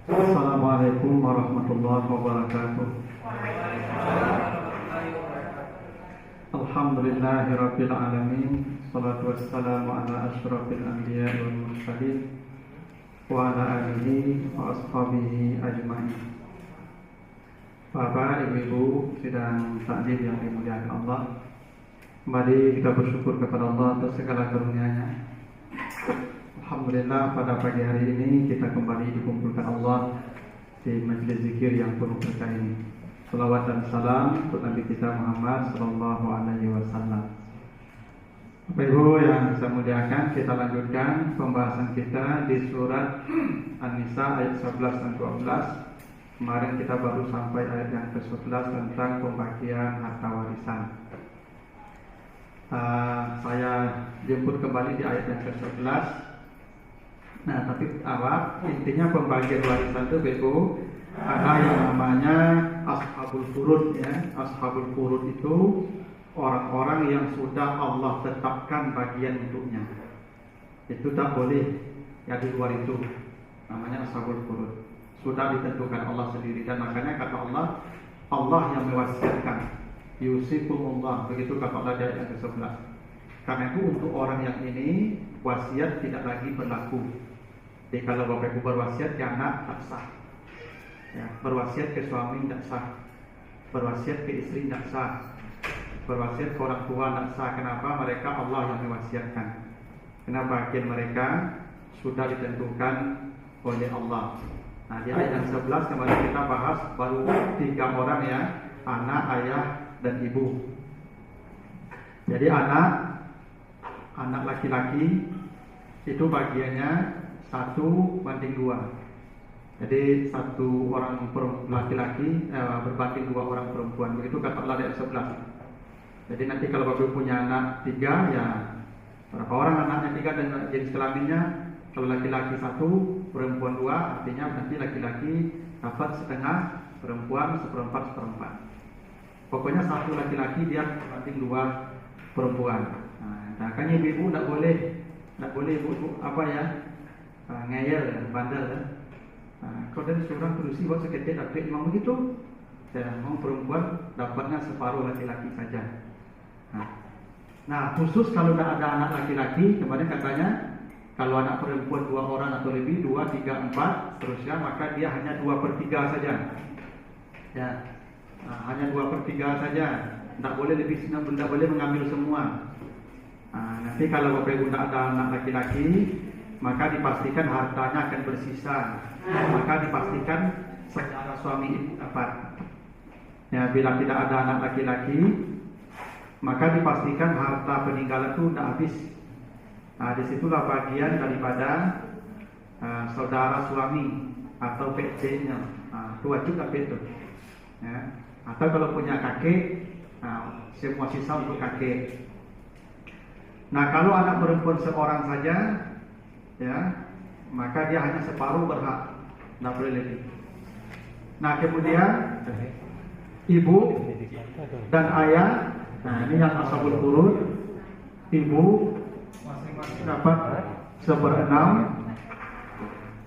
Assalamualaikum warahmatullahi wabarakatuh. Alhamdulillahirabbil alamin. Shalatu wassalamu ala asyrafil anbiya'i wal mursalin wa ala alihi wa ashabihi ajmain. Bapak, Ibu, sidang taklim yang dimuliakan Allah, kembali kita bersyukur kepada Allah atas segala karunia-Nya. Alhamdulillah, pada pagi hari ini kita kembali dikumpulkan Allah di majelis zikir yang penuh berkah ini. Salawat dan salam untuk Nabi kita Muhammad sallallahu alaihi wasallam. Bapak Ibu yang saya muliakan, kita lanjutkan pembahasan kita di surat An-Nisa ayat 11 dan 12. Kemarin kita baru sampai ayat yang ke-11 tentang pembagian harta warisan. Saya jemput kembali di ayat yang ke-11. Nah, tapi intinya pembagian warisan itu Ibu, ada yang namanya ashabul furud ya. Ashabul furud itu orang-orang yang sudah Allah tetapkan bagian untuknya. Itu tak boleh ya di luar itu. Namanya ashabul furud. Sudah ditentukan Allah sendiri, dan makanya kata Allah, Allah yang mewasiatkan. Yusikumullah, begitu kata Allah di ayat yang ke-11. Karena itu untuk orang yang ini wasiat tidak lagi berlaku. Jadi kalau Bapak Ibu berwasiat ke anak tak sah, ya, berwasiat ke suami tak sah, berwasiat ke istri tak sah, berwasiat ke orang tua tak sah. Kenapa? Mereka Allah yang mewasiatkan. Karena bagian mereka sudah ditentukan oleh Allah. Nah, di ayat yang 11 kemarin kita bahas baru 3 orang ya, anak, ayah, dan ibu. Jadi anak laki-laki itu bagiannya 1:2. Jadi 1 orang laki-laki berbanding 2 orang perempuan. Begitu kata Allah di ayat 11. Jadi nanti kalau Bapak punya anak 3 ya berapa orang anaknya 3 dan jenis kelaminnya? Kalau laki-laki 1, perempuan 2, artinya nanti laki-laki dapat setengah, perempuan 1/4. Pokoknya 1 laki-laki dia berbanding 2 perempuan. Nah, kan ibu tidak boleh ibu apa ya, ngeyel, bandel. Kalau dari seorang berusia buat seketik dapat memang begitu. Saya mau perempuan dapatnya separuh laki-laki saja. Nah, khusus kalau tidak ada anak laki-laki, kemarin katanya kalau anak perempuan 2 orang atau lebih, 2, 3, 4, seterusnya, maka dia hanya 2/3 saja. Ya, hanya 2/3 saja. Tidak boleh lebih, tidak boleh mengambil semua. Nanti kalau Bapak Ibu tidak ada anak laki-laki, maka dipastikan hartanya akan bersisa. Maka dipastikan secara suami ibu dapat. Ya, bila tidak ada anak laki-laki, maka dipastikan harta peninggalan itu tidak habis. Nah, disitulah bagian daripada saudara suami atau PC-nya. Itu wajib tapi itu. Ya. Atau kalau punya kakek, semua sisa untuk kakek. Nah, kalau anak perempuan seorang saja, ya, maka dia hanya separuh berhak, tidak boleh lebih. Nah, kemudian ibu dan ayah, nah ini yang ashabul furud, ibu dapat 1/6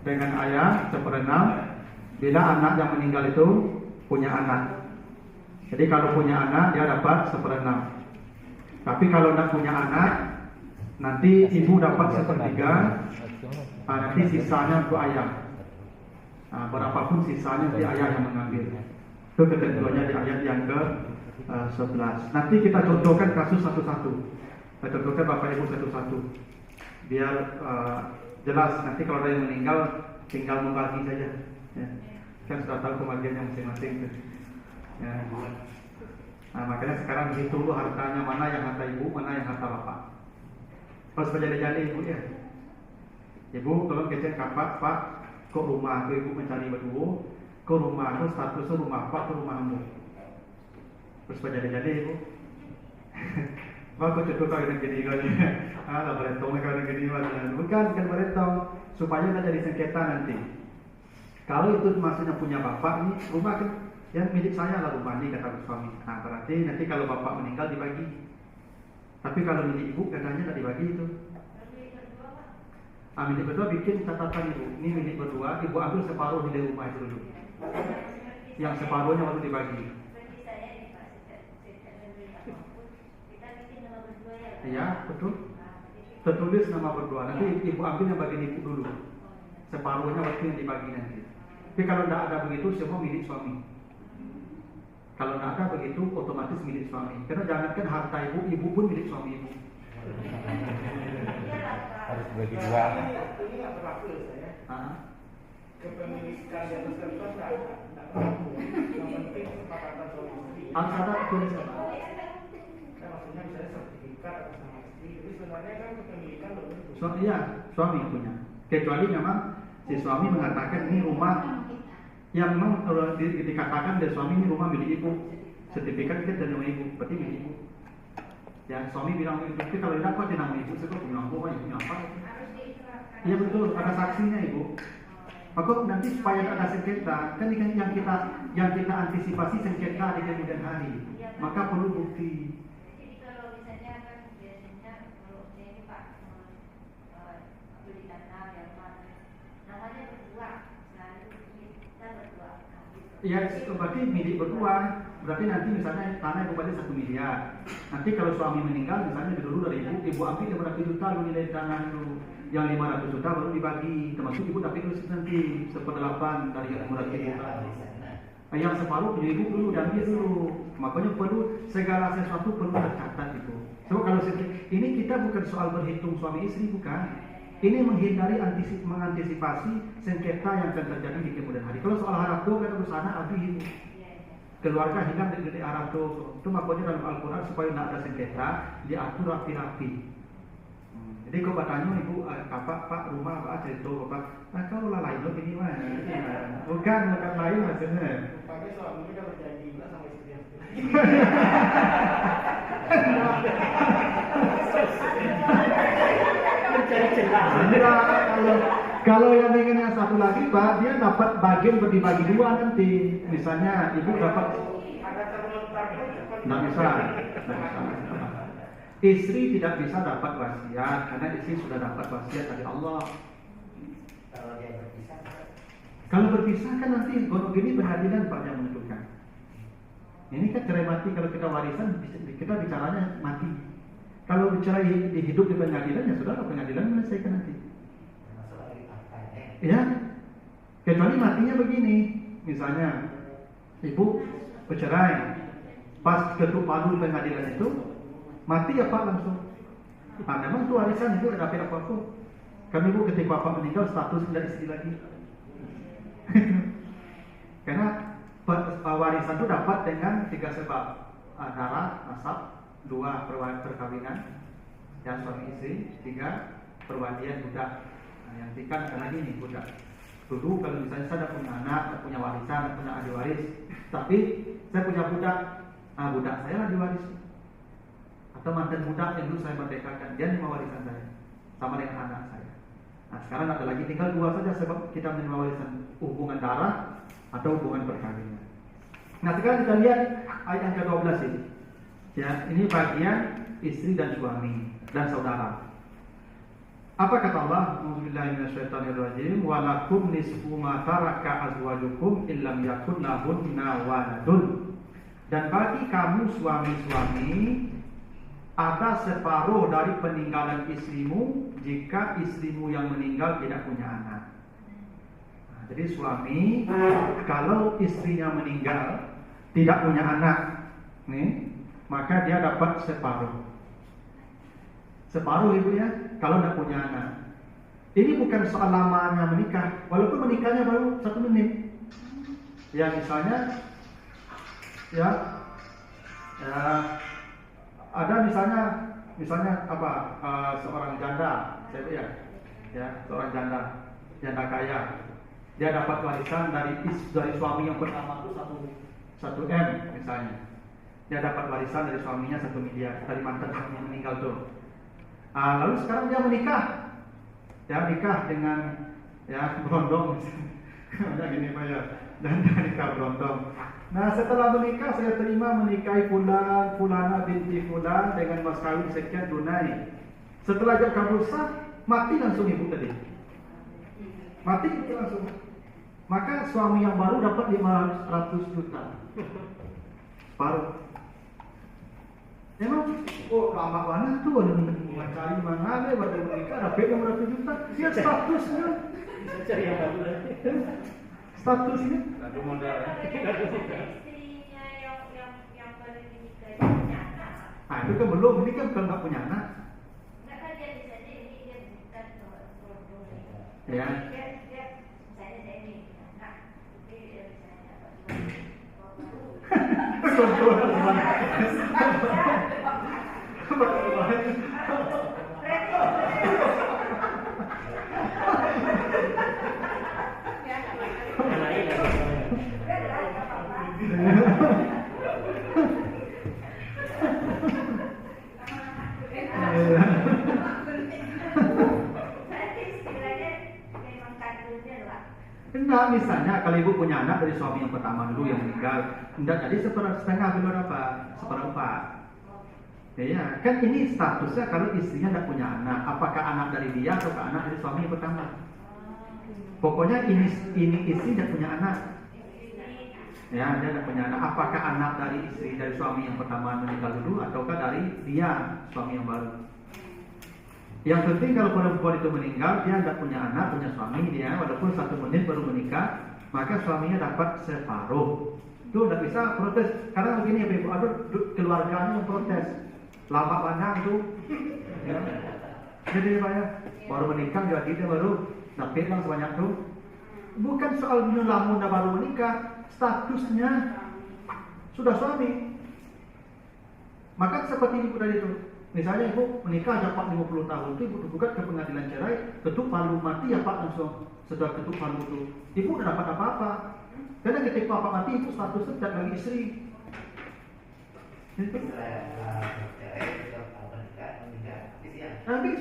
dengan ayah 1/6 bila anak yang meninggal itu punya anak. Jadi kalau punya anak dia dapat 1/6. Tapi kalau tidak punya anak, nanti ibu dapat 1/3. Nanti sisanya untuk ayah. Berapapun sisanya nanti ayah yang mengambil. Itu ketentuannya di ayat yang ke-11. Nanti kita contohkan kasus satu-satu. Kita contohkan Bapak Ibu satu-satu, biar jelas. Nanti kalau ada yang meninggal, tinggal membagi saja. Ya. Kan sudah tahu pembagiannya masing-masing. Ya. Nah, makanya sekarang dihitung dulu hartanya, mana yang harta ibu, mana yang harta bapak. Terus berjali-jali ibu ya. Ibu tolong kecek kapak, Pak, kok rumah aku ibu mencari berdua, kok rumah aku statusnya rumah Pak, ke rumahmu. Terus berjali-jali ibu. Aku cukup kau yang gini kau ni, lah berentong kau yang gini bukan berentong supaya tidak jadi sengketa nanti. Kalau itu maksudnya punya bapak ni, rumah kan yang milik saya lah rumah ni kata suami. Nah, berarti nanti kalau bapak meninggal dibagi. Tapi kalau milik ibu katanya tak dibagi itu. Milik berdua bikin catatan ibu. Ini milik berdua, ibu ambil separuh di rumah itu dulu. Yang separuhnya baru dibagi. Iya, betul. Tertulis nama berdua. Nanti ibu ambil yang bagian ibu dulu. Separuhnya waktu yang dibagi nanti. Tapi kalau tidak ada begitu, semua milik suami. Kalau tidak ada begitu, otomatis milik suami. Karena jangankan harta ibu, ibu pun milik suami ibu. Harus bagi dua. Ini nggak berlaku ya saya. Kepemilikan di atas kertas nggak berlaku. Yang penting kesepakatan suami istri. Harus ada tulis apa? Kan maksudnya misalnya sertifikat atas nama istri. Jadi sebenarnya kan kepemilikan belum tentu. Iya, suami yang punya. Kecuali memang si suami mengatakan ini rumah yang memang kalau dikatakan dari suami ini rumah milik ibu, sertifikat kita dari nama ibu, berarti milik ibu. Ya suami bilang begitu, tapi kalau tidak kok di nama ibu, saya punya apa, punya apa? Iya betul, ada saksinya ibu. Maka nanti supaya tidak ada sengketa, kan ini yang kita antisipasi sengketa di kemudian hari, maka perlu bukti. Jadi kalau misalnya kan biasanya kalau saya ini Pak beli tanah yang namanya berdua, selalu kita berdua. Ya, berarti milik berdua. Berarti nanti misalnya tanah ibu balik 1 miliar. Nanti kalau suami meninggal, misalnya dulu dari ibu ambil 500 juta lu nilai tanah itu, yang 500 juta baru dibagi. Termasuk ibu dapat itu nanti 1/8 dari yang 500 juta. Yang separuh punya ibu dulu dan dia dulu. Makanya perlu segala sesuatu perlu tercatat itu. So kalau ini kita bukan soal berhitung suami istri, bukan. Ini menghindari mengantisipasi sengketa yang akan terjadi di kemudian hari. Kalau soal harap doa kan urusan abi ibu. Keluarga hilang dari harap doa. Itu makanya dalam Al-Quran supaya tidak ada sengketa diatur rapi-rapi. Jadi kau bertanya ibu, pak rumah apa cerita bapak? Nah kau lain lo ini mah. Bukan lain maksudnya. Pakai suami kalau jadi juga sama istri. Kalau yang ingin yang satu lagi Pak, dia dapat bagian dibagi dua nanti. Misalnya ibu dapat, nggak bisa. Istri tidak bisa dapat wasiat karena istri sudah dapat wasiat dari Allah. Kalau berpisah kan nanti gini pengadilan Pak yang menentukan. Ini kan cerai mati, kalau kita warisan kita bicaranya mati. Kalau bicara di hidup di pengadilan ya sudah pengadilan menyelesaikan nanti. Ya, kecuali matinya begini, misalnya ibu bercerai, pas ketuk palu pengadilan itu mati ya Pak langsung. Memang itu warisan ibu ada apa-apa. Kami ibu ketika bapak meninggal status tidak istri lagi. Karena warisan itu dapat dengan 3 sebab: darah, nasab, 2 perkawinan, yang suami istri, 3 perwalian budak. Yang 3 karena gini budak. Dulu kalau misalnya saya tidak punya anak, tidak punya warisan, tidak punya ahli waris, tapi saya punya budak, budak saya ahli waris. Atau mantan budak yang dulu saya merdekakan, dia menerima warisan saya, sama dengan anak saya. Nah sekarang ada lagi tinggal 2 saja sebab kita menerima warisan, hubungan darah atau hubungan perkawinan. Nah sekarang kita lihat ayat yang ke-12 ini. Ya, ini bagian istri dan suami dan saudara. Apa kata Allah? Auzubillahiminasyaitonirrajim. Wa lakum nisfu ma taraka azwajukum illam yakun lahunna waladun. Dan bagi kamu suami-suami ada separuh dari peninggalan istrimu jika istrimu yang meninggal tidak punya anak. Nah, jadi suami kalau istrinya meninggal tidak punya anak, nih, maka dia dapat separuh. Separuh ibu ya, kalau tidak punya anak. Ini bukan soal lamanya menikah, walaupun menikahnya baru 1 menit. Ya misalnya, ya ada misalnya apa? Seorang janda, saya ya seorang janda kaya. Dia dapat warisan dari suami yang pertama itu 1 M misalnya. Dia dapat warisan dari suaminya 1 miliar dari mantan suami yang meninggal tuh. Lalu sekarang dia menikah, ya nikah dengan ya berondong, ada gini Pak ya, dan nikah berondong. Nah setelah menikah saya terima menikahi fulana binti fulan dengan mas kawin sekian tunai. Setelah jam kabul sah, mati langsung ibu tadi. Mati itu langsung. Maka suami yang baru dapat 500 juta. Baru. Emang, lama banget tuh mencari mana nih baru menikah dapat 500 juta. Dia statusnya. Bisa cari yang baru lagi. Statusnya. Satu modal ya. Istrinya yang baru menikah itu punya anak. Nah itu kan belum, ini kan bukan nggak punya anak. Enggak kan dia bisa ini dia bukan produk. Ya. Dia misalnya saya ini punya anak, tapi dia misalnya Enggak, misalnya kalau ibu punya anak dari suami yang pertama dulu yang meninggal, enggak jadi setengah belum apa, seperempat. Ya, kan ini statusnya kalau istrinya enggak punya anak, apakah anak dari dia atau anak dari suami yang pertama? Pokoknya ini istri enggak punya anak. Ya, dia enggak punya anak. Apakah anak dari istri dari suami yang pertama meninggal dulu ataukah dari dia suami yang baru? Yang penting kalau perempuan itu meninggal, dia tidak punya anak, punya suami dia, walaupun 1 menit baru menikah, maka suaminya dapat separuh. Itu tidak bisa protes. Karena begini ya, ibu, ada keluarganya yang protes. Lama panjang tuh. Ya. Jadi Pak ya, baru menikah jadi dia baru dapat yang sebanyak tuh. Bukan soal lama baru menikah, statusnya sudah suami. Maka seperti ibu tadi itu. Misalnya ibu menikah dapat 50 tahun itu ibu gugat ke pengadilan cerai, ketuk palu mati ya Pak langsung. Setelah ketuk palu itu, ibu udah dapat apa-apa. Karena ketika Bapak mati ibu statusnya tidak lagi istri. Itu. Habis.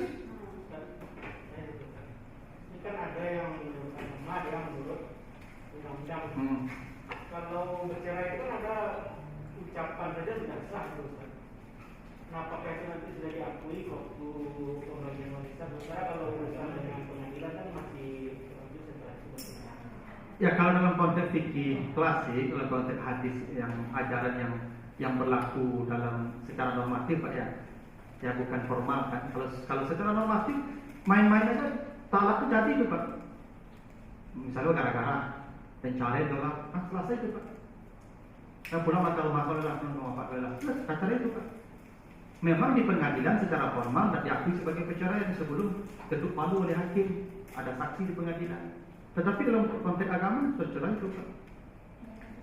Ini kan ada yang menurut agama, ada yang menurut undang-undang. Kalau bercerai itu kan ada ucapan saja sudah sah, Ustaz. Nah, apakah itu nanti sudah diakui waktu pembagian wanita? Sementara kalau urusan dengan pengadilan kan masih ya kalau dalam konteks fikih klasik, dalam konteks hadis yang ajaran yang berlaku dalam secara normatif Pak ya bukan formal kan. Kalau secara normatif main-main aja talak itu jadi itu Pak. Misalnya gara-gara pencari adalah selesai itu Pak. Nah pulang mata rumah kalau langsung mau apa lah, kata itu Pak. Memang di pengadilan secara formal tidak diakui sebagai perceraian sebelum ketuk palu oleh hakim, ada saksi di pengadilan. Tetapi dalam konteks agama perceraian itu Pak.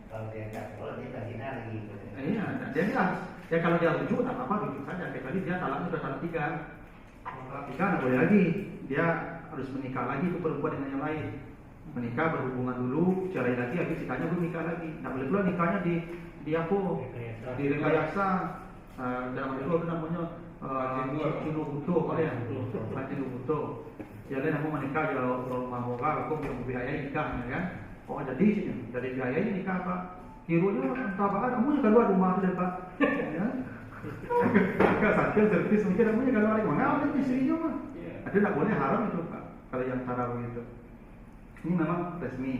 Kalau dia tak zina lagi. Iya, dia harus. Ya kalau dia rujuk, tak apa-apa rujuk saja. Kecuali dia talaknya sudah talak 3. Talak 3 tidak boleh lagi. Dia harus menikah lagi itu perempuan dengan yang lain. Menikah berhubungan dulu, cerai lagi, habis nikahnya belum nikah lagi. Tidak boleh pula nikahnya di apa? Di rekayasa. Dalam itu apa namanya? Cino buto, apa ya? Cino buto. Ya dia nak menikah kalau rumah orang, aku yang biaya nikah, kan? Oh jadi sini, dari biaya ini nikah Pak. Kirunya entah apa, kamu keluar rumah tu Pak. Ya. Agak sakit servis mungkin kamu keluar lagi mana? Ada istrinya mah. Ada tak boleh haram itu Pak. Kalau yang tarawih itu. Ini memang resmi.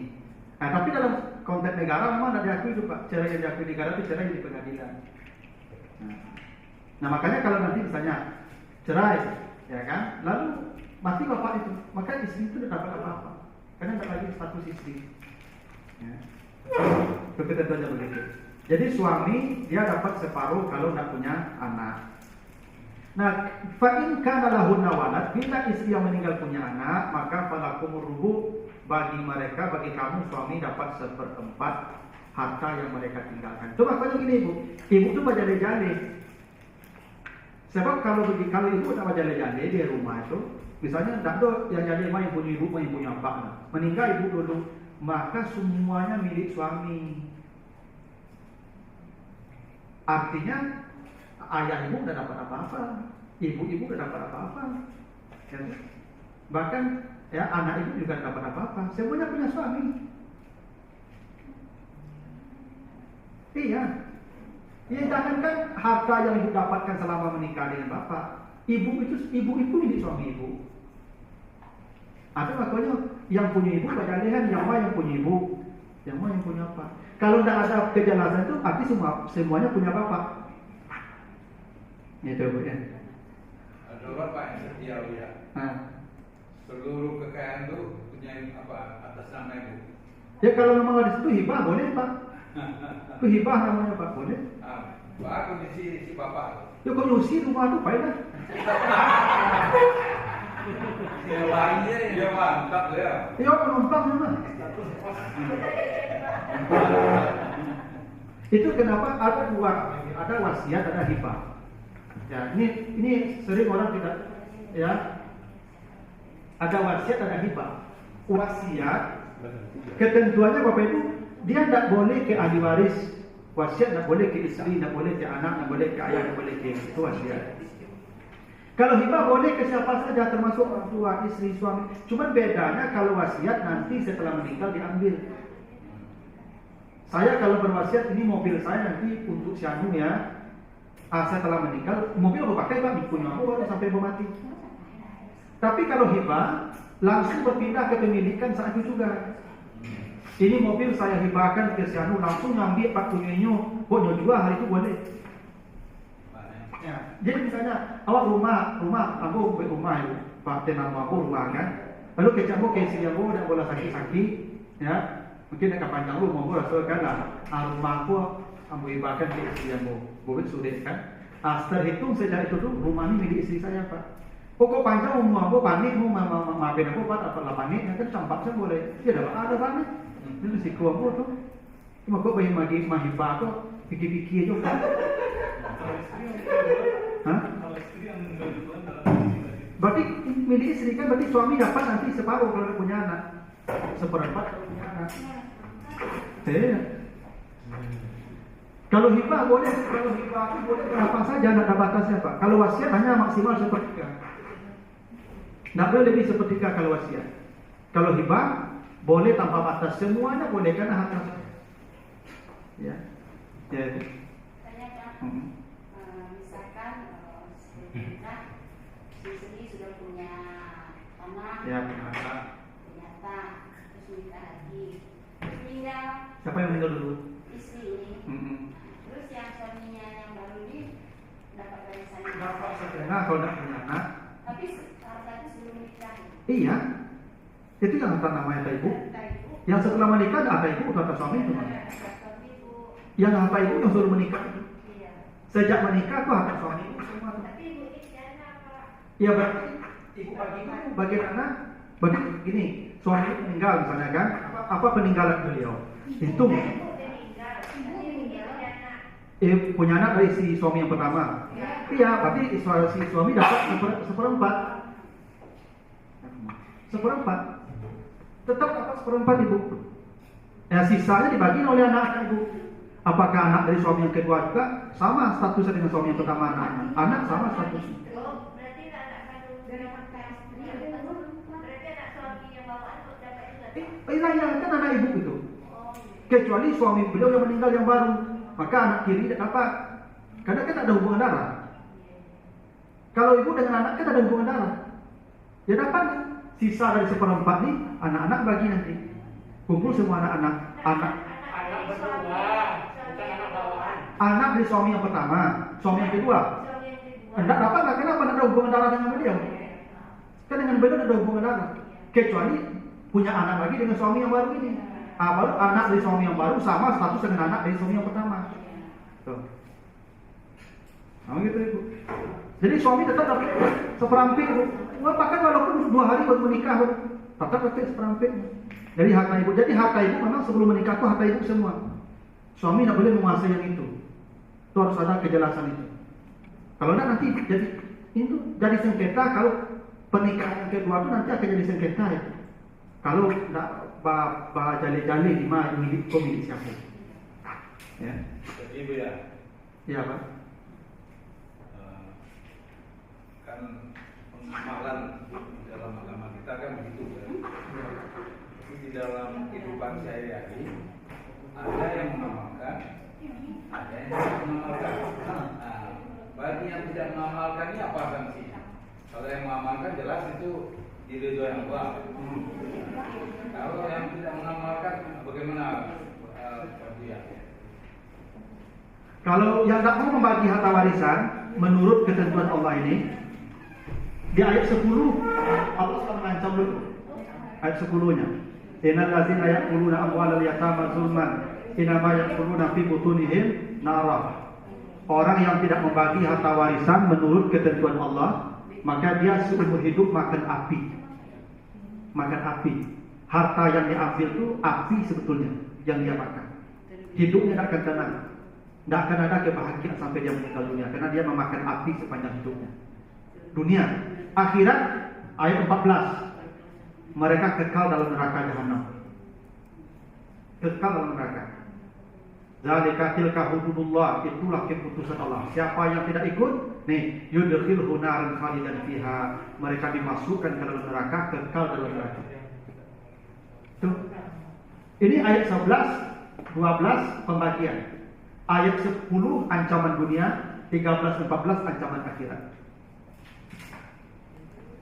Nah, tapi dalam konteks negara memang tidak diakui itu Pak. Cerai yang diakui negara itu cerai di pengadilan. Nah makanya kalau nanti misalnya cerai, ya kan? Lalu mati bapak itu, maka istri itu tidak dapat apa-apa. Karena tidak lagi status istri. Ya. Ketentuannya begitu. Jadi suami dia dapat separuh kalau tidak punya anak. Nah, fa'in kana lahun walad, bila istri yang meninggal punya anak, maka falakumur rubu bagi mereka, bagi kamu suami dapat 1/4 harta yang mereka tinggalkan. Itu makanya gini ibu itu berjale-jale. Sebab kalau ibu tak berjale-jale di rumah itu, misalnya tak ada yang jale yang punya ibu, yang punya bapak, meninggal ibu dulu, maka semuanya milik suami. Artinya ayah ibu tidak dapat apa-apa, ibu tidak dapat apa-apa. Ya. Bahkan ya anak ibu juga tidak dapat apa-apa. Semuanya punya suami. Iya. Ya jangankan harta yang ibu dapatkan selama menikah dengan bapak, ibu itu milik suami ibu. Atau makanya yang punya ibu bergalian, yang mana yang punya ibu, yang mana yang punya apa. Kalau tidak ada kejelasan itu, arti semuanya punya bapak. Itu Bu ya. Ada bapak yang setia ya. Seluruh kekayaan itu punya apa atas nama ibu. Ya kalau memang ada situ hibah boleh Pak. Itu hibah namanya Pak, boleh. Pak kondisi si bapak. Ya kalau usi rumah itu baik lah. Dia mantap ya. Ya penumpang memang. Itu kenapa ada dua, ada wasiat, ada hibah. Ya, ini sering orang tidak ya. Ada wasiat, ada hibah. Wasiat ketentuannya Bapak Ibu, dia tidak boleh ke ahli waris. Wasiat tidak boleh ke istri, tidak boleh ke anak, tidak boleh ke ayah, tidak boleh ke itu wasiat. Kalau hibah boleh ke siapa saja, termasuk orang tua, istri, suami. Cuma bedanya kalau wasiat nanti setelah meninggal diambil. Saya kalau berwasiat, ini mobil saya nanti untuk si Anu ya. Saya telah meninggal, mobil aku pakai Pak, punya aku baru sampai mau mati. Tapi kalau hibah langsung berpindah ke pemilikan saat itu juga. Ini mobil saya hibahkan ke si Anu, langsung ngambil Pak punyanya, boleh jual hari itu boleh. Ya. Jadi misalnya awak rumah aku rumah itu, Pak tenang aku rumah kan. Lalu kecamuk ke istri aku dah bola sakit-sakit, ya. Mungkin nak panjang lu mau rasa kan lah. Rumah aku ambil hibahkan ke istri aku, boleh sudah kan. Setelah hitung sejak itu tuh rumah ini milik istri saya Pak. Pokok panjang umur aku panik, maafin aku Pak, apa panik, kan campak saya boleh. Ya ada panik. Itu si aku tuh. Cuma kok bagi mahibah aku pikir-pikir juga. Hah? Berarti milik istri kan, berarti suami dapat nanti separuh kalau dia punya anak, seperempat kalau punya anak. Kalau hibah boleh, kalau hibah itu boleh berapa saja, tidak ada batasnya Pak. Kalau wasiat hanya maksimal sepertiga, tidak boleh lebih sepertiga kalau wasiat. Kalau hibah boleh tanpa batas, semuanya boleh karena hak asasi. Ya, ya itu. Misalkan si istri sudah punya anak, Ya, ternyata. terus menikah lagi, terus meninggal. Siapa yang meninggal dulu? Istri ini. Terus yang suaminya yang baru ini dapat warisannya. Dapat saja. Nah, kalau tidak punya anak. Tapi harta itu sebelum menikah. Iya, itu yang harta namanya harta ibu. Yang setelah menikah ada harta ibu, harta suami itu. Yang harta ibu yang suruh menikah. Sejak menikah tuh harta suami itu semua. Tapi ibu ini jana Pak. Ya berarti ibu bagi itu bagian anak. Bagi gini, suami itu meninggal misalnya kan, apa peninggalan beliau? Itu punya anak dari si suami yang pertama. Iya, berarti si suami dapat seperempat. Seperempat. Tetap dapat seperempat ibu. Ya sisanya dibagi oleh anak ibu. Apakah anak dari suami yang kedua juga sama statusnya dengan suami yang pertama anak? Anak sama statusnya. Berarti anak kandung dari berarti anak suami yang bawaan dapat juga. Iya, kan anak ibu itu. Kecuali suami beliau yang meninggal yang baru, maka anak kiri tidak dapat. Karena kita ada hubungan darah. Kalau ibu dengan anak kita ada hubungan darah, ya dapat. Sisa dari seperempat nih anak-anak bagi nanti. Kumpul semua anak-anak. Anak berdua, bukan anak bawaan. Anak dari suami yang pertama, suami yang kedua. Enggak dapat nggak? Kenapa ada hubungan darah dengan beliau? Kan dengan beliau ada hubungan darah. Kecuali punya anak lagi dengan suami yang baru ini. Baru anak dari suami yang baru sama status dengan anak dari suami yang pertama. Tuh. Nah, gitu ibu. Jadi suami tetap dapat seperempit ibu. Bahkan walaupun 2 hari baru menikah, tetap dapat seperempit. Jadi harta ibu. Jadi harta ibu memang sebelum menikah itu harta ibu semua. Suami tidak boleh menguasai yang itu. Itu harus ada kejelasan itu. Kalau tidak nanti jadi sengketa. Kalau pernikahan yang kedua itu nanti akan jadi sengketa ya. Kalau tidak jali-jali di mana milik siapa. Ya. Jadi ibu ya. Iya Pak. Kan amalan dalam agama kita kan begitu ya. Tapi di dalam kehidupan sehari-hari ada yang mengamalkan, ada yang tidak mengamalkan. Bagi yang tidak mengamalkannya apa sanksinya? Kalau yang mengamalkan jelas itu diridhoi Allah. Kalau yang tidak mengamalkan bagaimana Pak Buya? Kalau yang tidak mau membagi harta warisan menurut ketentuan Allah ini, di ayat 10 Allah sudah mengancam dulu. Ayat 10-nya. Innal ladzina ya'kuluna amwalal yatama zulman innama ya'kuluna fi butunihim nara. Orang yang tidak membagi harta warisan menurut ketentuan Allah, maka dia seumur hidup makan api. Makan api. Harta yang diambil itu api sebetulnya yang dia makan. Hidupnya tidak akan tenang. Tidak akan ada kebahagiaan sampai dia meninggal dunia, karena dia memakan api sepanjang hidupnya. Dunia, akhirat ayat 14. Mereka kekal dalam neraka jahanam. Kekal dalam neraka. Zalika tilka hududullah, itulah keputusan Allah. Siapa yang tidak ikut, nih, yudkhilhu naran khalidan fiha, mereka dimasukkan ke dalam neraka, kekal dalam neraka. Tuh. Ini ayat 11, 12 pembagian. Ayat 10 ancaman dunia, 13 14 ancaman akhirat.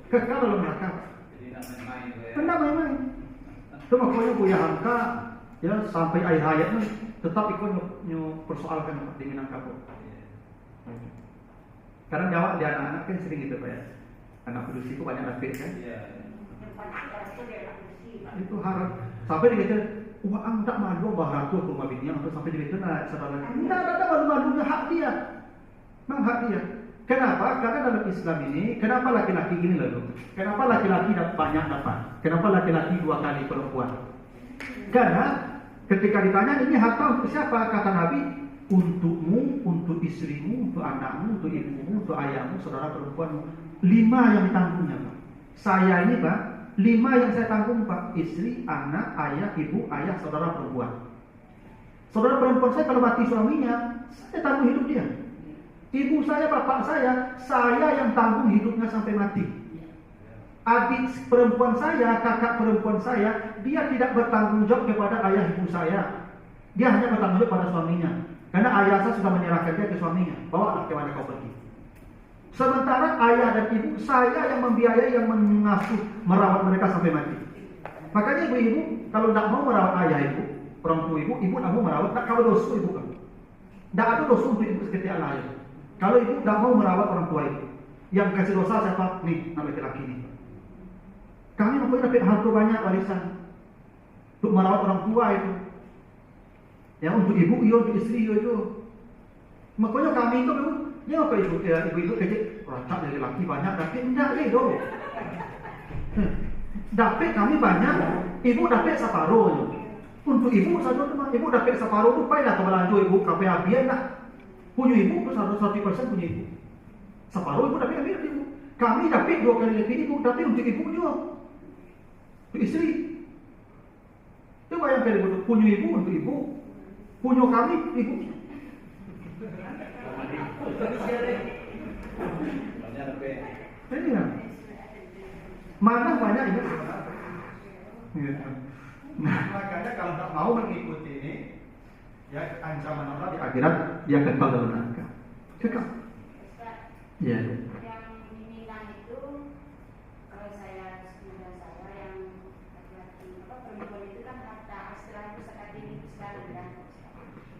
Kekal dalam neraka. Jadi nak main-main tu ya. Tidak main-main. Itu makanya Buya Hamka ya sampai akhir hayatnya tetap ikut persoalkan di Minangkabau. Karena jawab di anak-anak kan sering gitu Pak ya. Anak produksi itu banyak dapet kan. Iya. Itu harap sampai dikata wah tak malu baharaku rumah bini untuk sampai dikata nak saudara. Tidak ada malu-malunya, hak dia. Memang hak dia. Kenapa? Karena dalam Islam ini, kenapa laki-laki ini lalu? Kenapa laki-laki banyak dapat? Kenapa laki-laki 2 kali perempuan? Karena ketika ditanya ini harta untuk siapa? Kata Nabi, untukmu, untuk istrimu, untuk anakmu, untuk ibumu, untuk ayahmu, saudara perempuanmu. 5 yang ditanggungnya Pak. Saya ini Pak, 5 yang saya tanggung Pak. Istri, anak, ayah, ibu, ayah, saudara perempuan. Saudara perempuan saya kalau mati suaminya, saya tanggung hidup dia. Ibu saya, bapak saya yang tanggung hidupnya sampai mati. Adik perempuan saya, kakak perempuan saya, dia tidak bertanggung jawab kepada ayah ibu saya. Dia hanya bertanggung jawab pada suaminya. Karena ayah saya sudah menyerahkan dia ke suaminya. Bawa kemana kau pergi. Sementara ayah dan ibu saya yang membiayai, yang mengasuh, merawat mereka sampai mati. Makanya ibu-ibu kalau tidak mau merawat ayah ibu, orang tua ibu tidak mau merawat, tak kau dosa ibu kamu. Tidak ada dosa untuk ibu seperti anak ayah. Kalau ibu tidak mau merawat orang tua ibu, yang kasih dosa siapa? Nih, nama laki-laki ini. Kami mempunyai dapat harta banyak warisan untuk merawat orang tua itu. Ya untuk ibu, iya untuk istri iya itu. Makanya kami itu ya apa ibu ibu kerja racak dari laki banyak, tapi tidak itu. Dapat kami banyak, ibu dapat separuh. Untuk ibu saja teman, ibu dapat separuh tu payah tak belanja ibu kafe abian lah. Punya ibu tu 100% punya ibu. Separuh ibu dapat ambil ibu. Kami dapat 2 kali lebih ibu, tapi untuk ibu juga. Untuk istri. Coba bayangkan ibu punya ibu untuk ibu, punya kami ibu. Banyak dapat. Ini kan. Mana banyak ibu? Nah, makanya kalau tak mau mengikuti ini, ya ancaman Allah di akhirat dia kekal dalam neraka. Kekal. Ya. Yang diminang itu kalau saya sudah saya yang laki-laki perempuan itu kan harta astra itu sekat ini sekarang kan.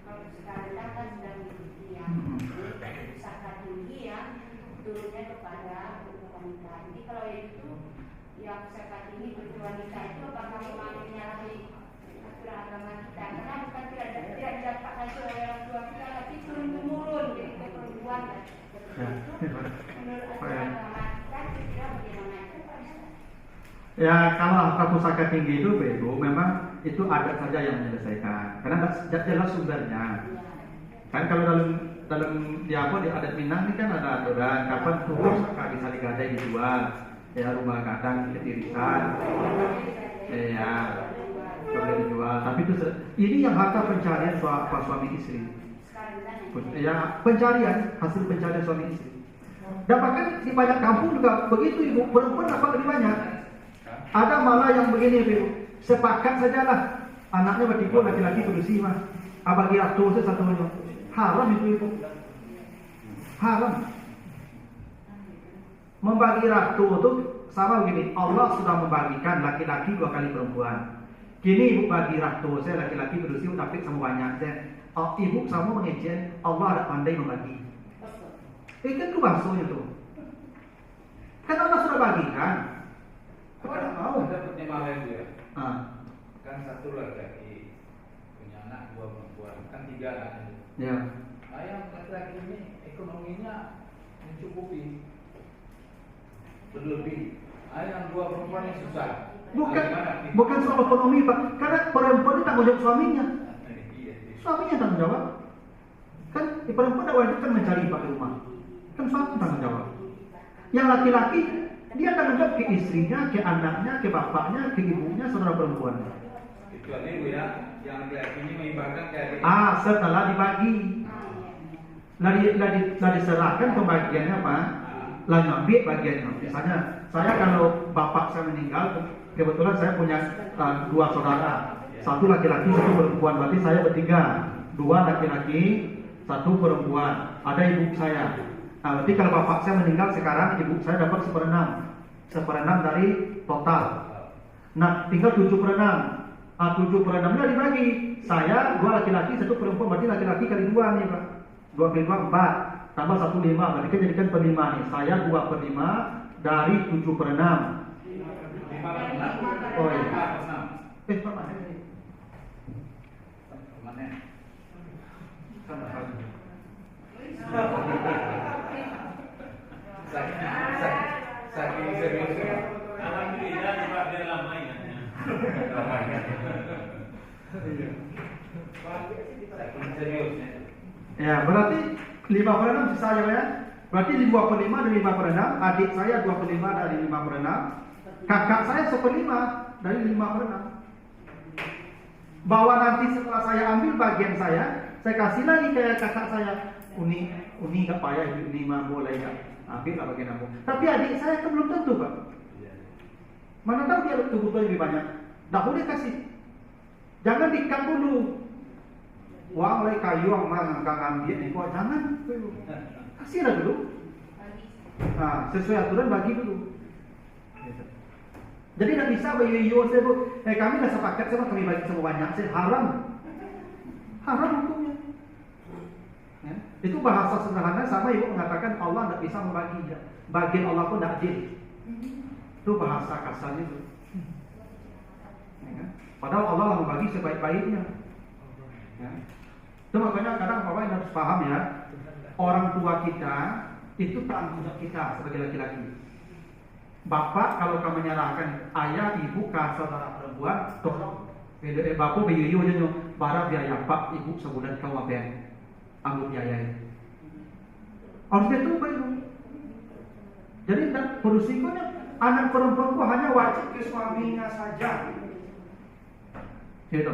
Kalau sekarang kan sudah mengikuti yang zakat tinggi yang turunnya kepada wanita. Jadi kalau itu yang zakat tinggi untuk wanita itu apakah memang menyalahi aturan agama kita? Karena bukan tidak dapat hasil oleh orang tua kita, tapi turun temurun jadi ke perempuan ya. Ya kalau harta pusaka tinggi itu bego, memang itu adat saja yang menyelesaikan. Karena tidak jelas sumbernya. Kan kalau dalam di adat Minang ini kan ada aturan kapan pusaka bisa digadai dijual. Ya rumah kadang ketirisan. Ya boleh dijual. Tapi itu ini yang harta pencarian suami istri. Ya pencarian, hasil pencarian suami istri. Dan bahkan di banyak kampung juga begitu ibu, perempuan dapat lebih banyak. Ada malah yang begini ibu, sepakat sajalah anaknya bertipu laki-laki bersih mah. Bagi ratu satu-satunya. Haram itu ibu. Haram. Membagi ratu itu sama begini, Allah sudah membagikan laki-laki 2 kali perempuan. Kini ibu bagi ratu, saya laki-laki berusia tapi sama banyak saya. Ibu sama mengejen, Allah ada pandai membagi. Kan itu bahasanya tuh. Kan Allah sudah bagikan. Kau tidak mau. Ada pertimbangan dia. Ah, Kan 1 laki-laki punya anak 2 perempuan, kan 3 anaknya. ya. Yang laki-laki ini ekonominya mencukupi, berlebih. Yang 2 perempuan yang susah. Bukan soal ekonomi Pak, karena perempuan itu tanggung jawab suaminya. Iya. Suaminya tanggung jawab. Kan perempuan tidak wajib kan mencari Pak di rumah. Kan suami tanggung jawab. Yang laki-laki dia tanggung jawab ke istrinya, ke anaknya, ke bapaknya, ke ibunya, saudara perempuan. Kecuali Bu ya, yang laki-laki ini mengibarkan ke adik. Setelah dibagi, lah diserahkan pembagiannya Pak. Lah ngambil bagiannya. Misalnya saya kalau bapak saya meninggal, kebetulan saya punya 2 saudara, 1 laki-laki, 1 perempuan, berarti saya bertiga, 2 laki-laki, 1 perempuan. Ada ibu saya. Nah, berarti kalau bapak saya meninggal sekarang, ibu saya dapat 1/6 dari total. Nah, tinggal 7/6. 7/6 dah dibagi. Saya 2 laki-laki, 1 perempuan, berarti laki-laki kali 2 nih Pak. 2 kali 2 4. Tambah 1/5, berarti kan jadikan per 5 nih. Saya 2/5 dari 7/6. 5/6. Oh iya. 5/6. Permanen. Permanen. Kan apa? Saking seriusnya. Alhamdulillah Pak dia lama ingatnya. Saking seriusnya. Ya, berarti 5/6 sisa ya. Berarti 2/5 dari 5/6, adik saya 2/5 dari 5/6, kakak saya 1/5 dari 5/6. Bahwa nanti setelah saya ambil bagian saya kasih lagi ke kakak saya. Uni nggak payah, Uni mah boleh ya. Ambil lah bagian aku. Tapi adik saya kan belum tentu Pak. Mana tahu dia kebutuhan lebih banyak. Nggak boleh kasih. Jangan dikat dulu. Wah, oleh kayu orang nggak ngambil nih, kok jangan. Kasihlah dulu. Nah, sesuai aturan bagi dulu. Jadi tidak bisa bayu saya bu. Kami nggak sepakat sama kami bagi semua banyak. Saya haram hukumnya. Ya. Itu bahasa sederhana sama ibu mengatakan Allah tidak bisa membagi. Bagian Allah pun tidak adil. Itu bahasa kasarnya itu. Ya. Padahal Allah lah membagi sebaik-baiknya. Ya. Itu makanya kadang Bapak harus paham ya, orang tua kita itu tanggung jawab kita sebagai laki-laki. Bapak kalau kamu menyalahkan ayah, ibu, saudara perempuan, tolong bapak biayu aja bara biaya pak, ibu sebulan kau apa yang ambil biaya. Harusnya itu baik. Jadi berisikonya anak perempuan itu hanya wajib ke suaminya saja. Gitu.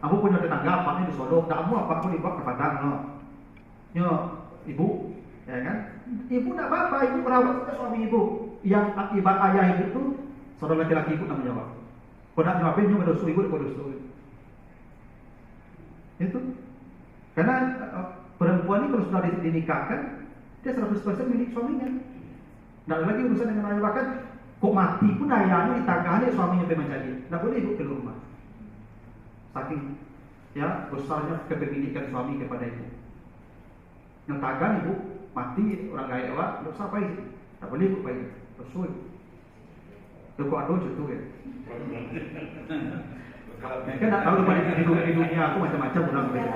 Aku punya tetangga apa di Solo, kamu apa aku dibawa ke Padang no. Yo, ibu, ya kan? Ibu nak apa? Ibu merawat ke suami ibu. Yang akibat ayah ibu itu saudara laki-laki ibu tanggung jawab. Kau nak jawabin cuma dosa ibu, kau dosa. Itu. Karena perempuan ini kalau sudah dinikahkan, dia 100% milik suaminya. Tidak ada lagi urusan dengan ayah, bahkan kok mati pun ayahnya ditangkahnya suaminya menjadi. Tidak boleh ibu keluar rumah. Saking ya besarnya kepemilikan suami kepada ibu. Yang tagan ibu mati orang gaya awak, tidak usah apa itu. Tak boleh ibu baik. Besul. Kau ada contoh ya. Kan tak tahu di dunia aku macam-macam orang baik.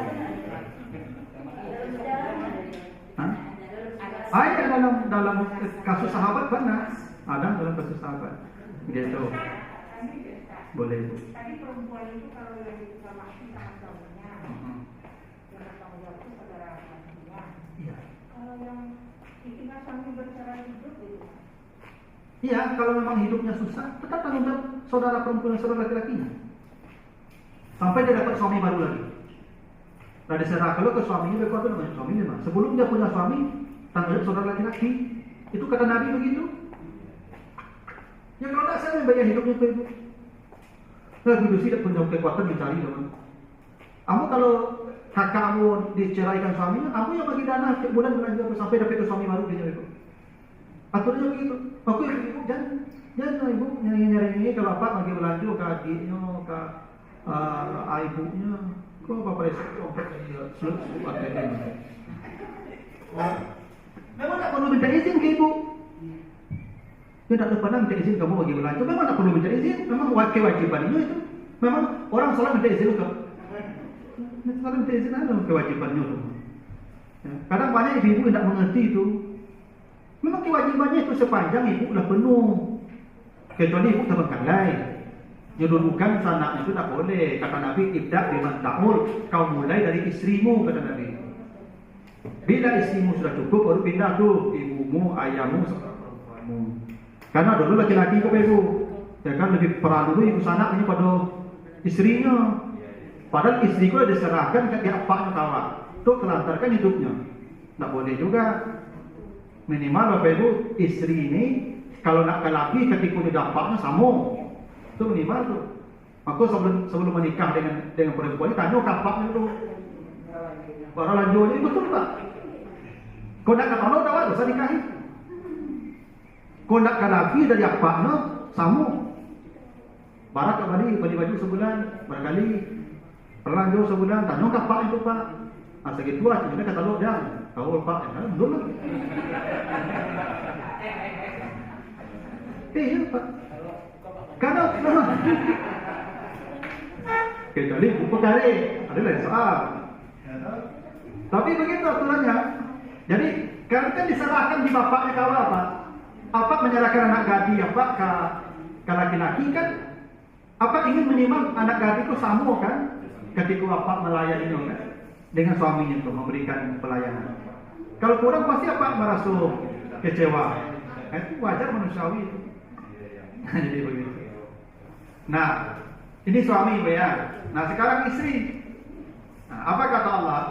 Ada dalam kasus sahabat benar. Ada dalam kasus sahabat. Gitu. Boleh ibu. Tadi perempuan itu kalau yang diklamasi sama suaminya, yang bertanggung jawab itu saudara laki-lakinya. Iya. Kalau yang ditinggal suami bercerai hidup itu. Iya, kalau memang hidupnya susah, tetap tanggung jawab saudara perempuan dan saudara laki-lakinya. Sampai dia dapat suami baru lagi. Nah diserah kalau ke suaminya berkuasa dengan suaminya. Nah. Sebelum dia punya suami, tanggung jawab saudara laki-laki. Itu kata Nabi begitu. Ya kalau tak saya membayar hidupnya ke ibu. Nah, Ibu tidak punya kekuatan mencari teman. Kamu kalau kakakmu diceraikan suaminya, kamu yang bagi dana setiap bulan belanja sampai dapat ke suami baru dia itu. Aturnya begitu. Aku ibu jangan. Jangan ibu nyari ini kalau bapak lagi belanja ke adiknya, ke ibunya, kok bapak resep obat dia selut ada ini. Memang tak perlu minta izin ke ibu. Dia tak pernah minta izin kamu bagi belanja. Memang tak perlu minta izin. Memang kewajibannya itu. Memang orang salah minta izin ke. Salah minta izin ada kewajibannya itu. Kadang banyak ibu tidak mengerti itu. Memang kewajibannya itu sepanjang ibu sudah penuh. Kecuali ibu terbengkalai. Nyeluruhkan sanaknya itu tak boleh. Kata Nabi, ibda biman ta'ul. Kau mulai dari istrimu, kata Nabi. Bila istrimu sudah cukup, baru pindah tuh ibumu, ayahmu, serta perempuanmu. Karena dulu laki-laki kok ibu, ya kan lebih peran dulu ibu sanaknya pada istrinya. Padahal istri kau diserahkan ke pihak paknya kawan. Untuk kelantarkan hidupnya. Tak boleh juga. Minimal Bapak Ibu, istri ini kalau nak ke laki ketika dia dapatnya sama. Itu minimal tuh. Maka sebelum menikah dengan perempuan ini tanya kapaknya dulu. Baru lanjut ini betul tak? Kau nak ke tanah tak usah nikahi. Kau nak ke laki dari apaknya sama. Barat kembali beli baju sebulan barangkali perlanjut sebulan tanya kapak itu pak. Asa gitu aja kita kata lo dah. Tahu pak belum lagi. Iya pak. Karena kecuali buku kare ada lain soal. Tapi begitu aturannya. Jadi kan diserahkan di bapaknya kalau apa? Apa menyerahkan anak gadis apa ke laki-laki kan? Apa ingin minimal anak gadis itu sama kan? Ketika bapak melayani kan? Dengan suaminya itu memberikan pelayanan. Kalau kurang pasti apa merasa kecewa. Itu wajar manusiawi itu. Jadi begitu. Nah, ini suami ya. Nah, sekarang istri. Nah, apa kata Allah?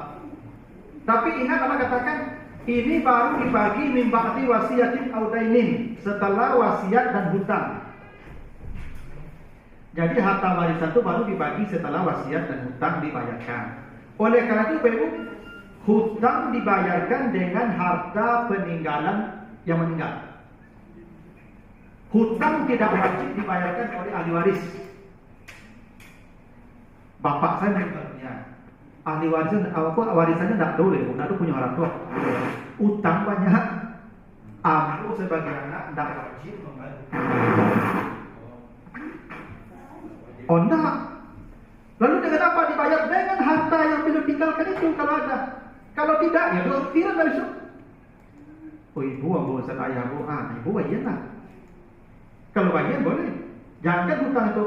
Tapi ingat Allah katakan ini baru dibagi min ba'di wasiyatin audainin, setelah wasiat dan hutang. Jadi harta warisan itu baru dibagi setelah wasiat dan hutang dibayarkan. Oleh karena itu, Ibu, hutang dibayarkan dengan harta peninggalan yang meninggal. Hutang tidak wajib dibayarkan oleh ahli waris. Bapak saya meninggalnya. Ahli warisannya tidak boleh, tidak punya orang tua. Utang banyak. Aku sebagai anak tidak wajib membayar. Oh enggak. Lalu dengan apa dibayar? Dengan harta yang belum tinggalkan itu kalau ada. Kalau tidak, ya kira dari situ. Oh ibu, ambo ayah ibu, ibu bagian lah. Kalau bagian boleh. Jangan hutang itu.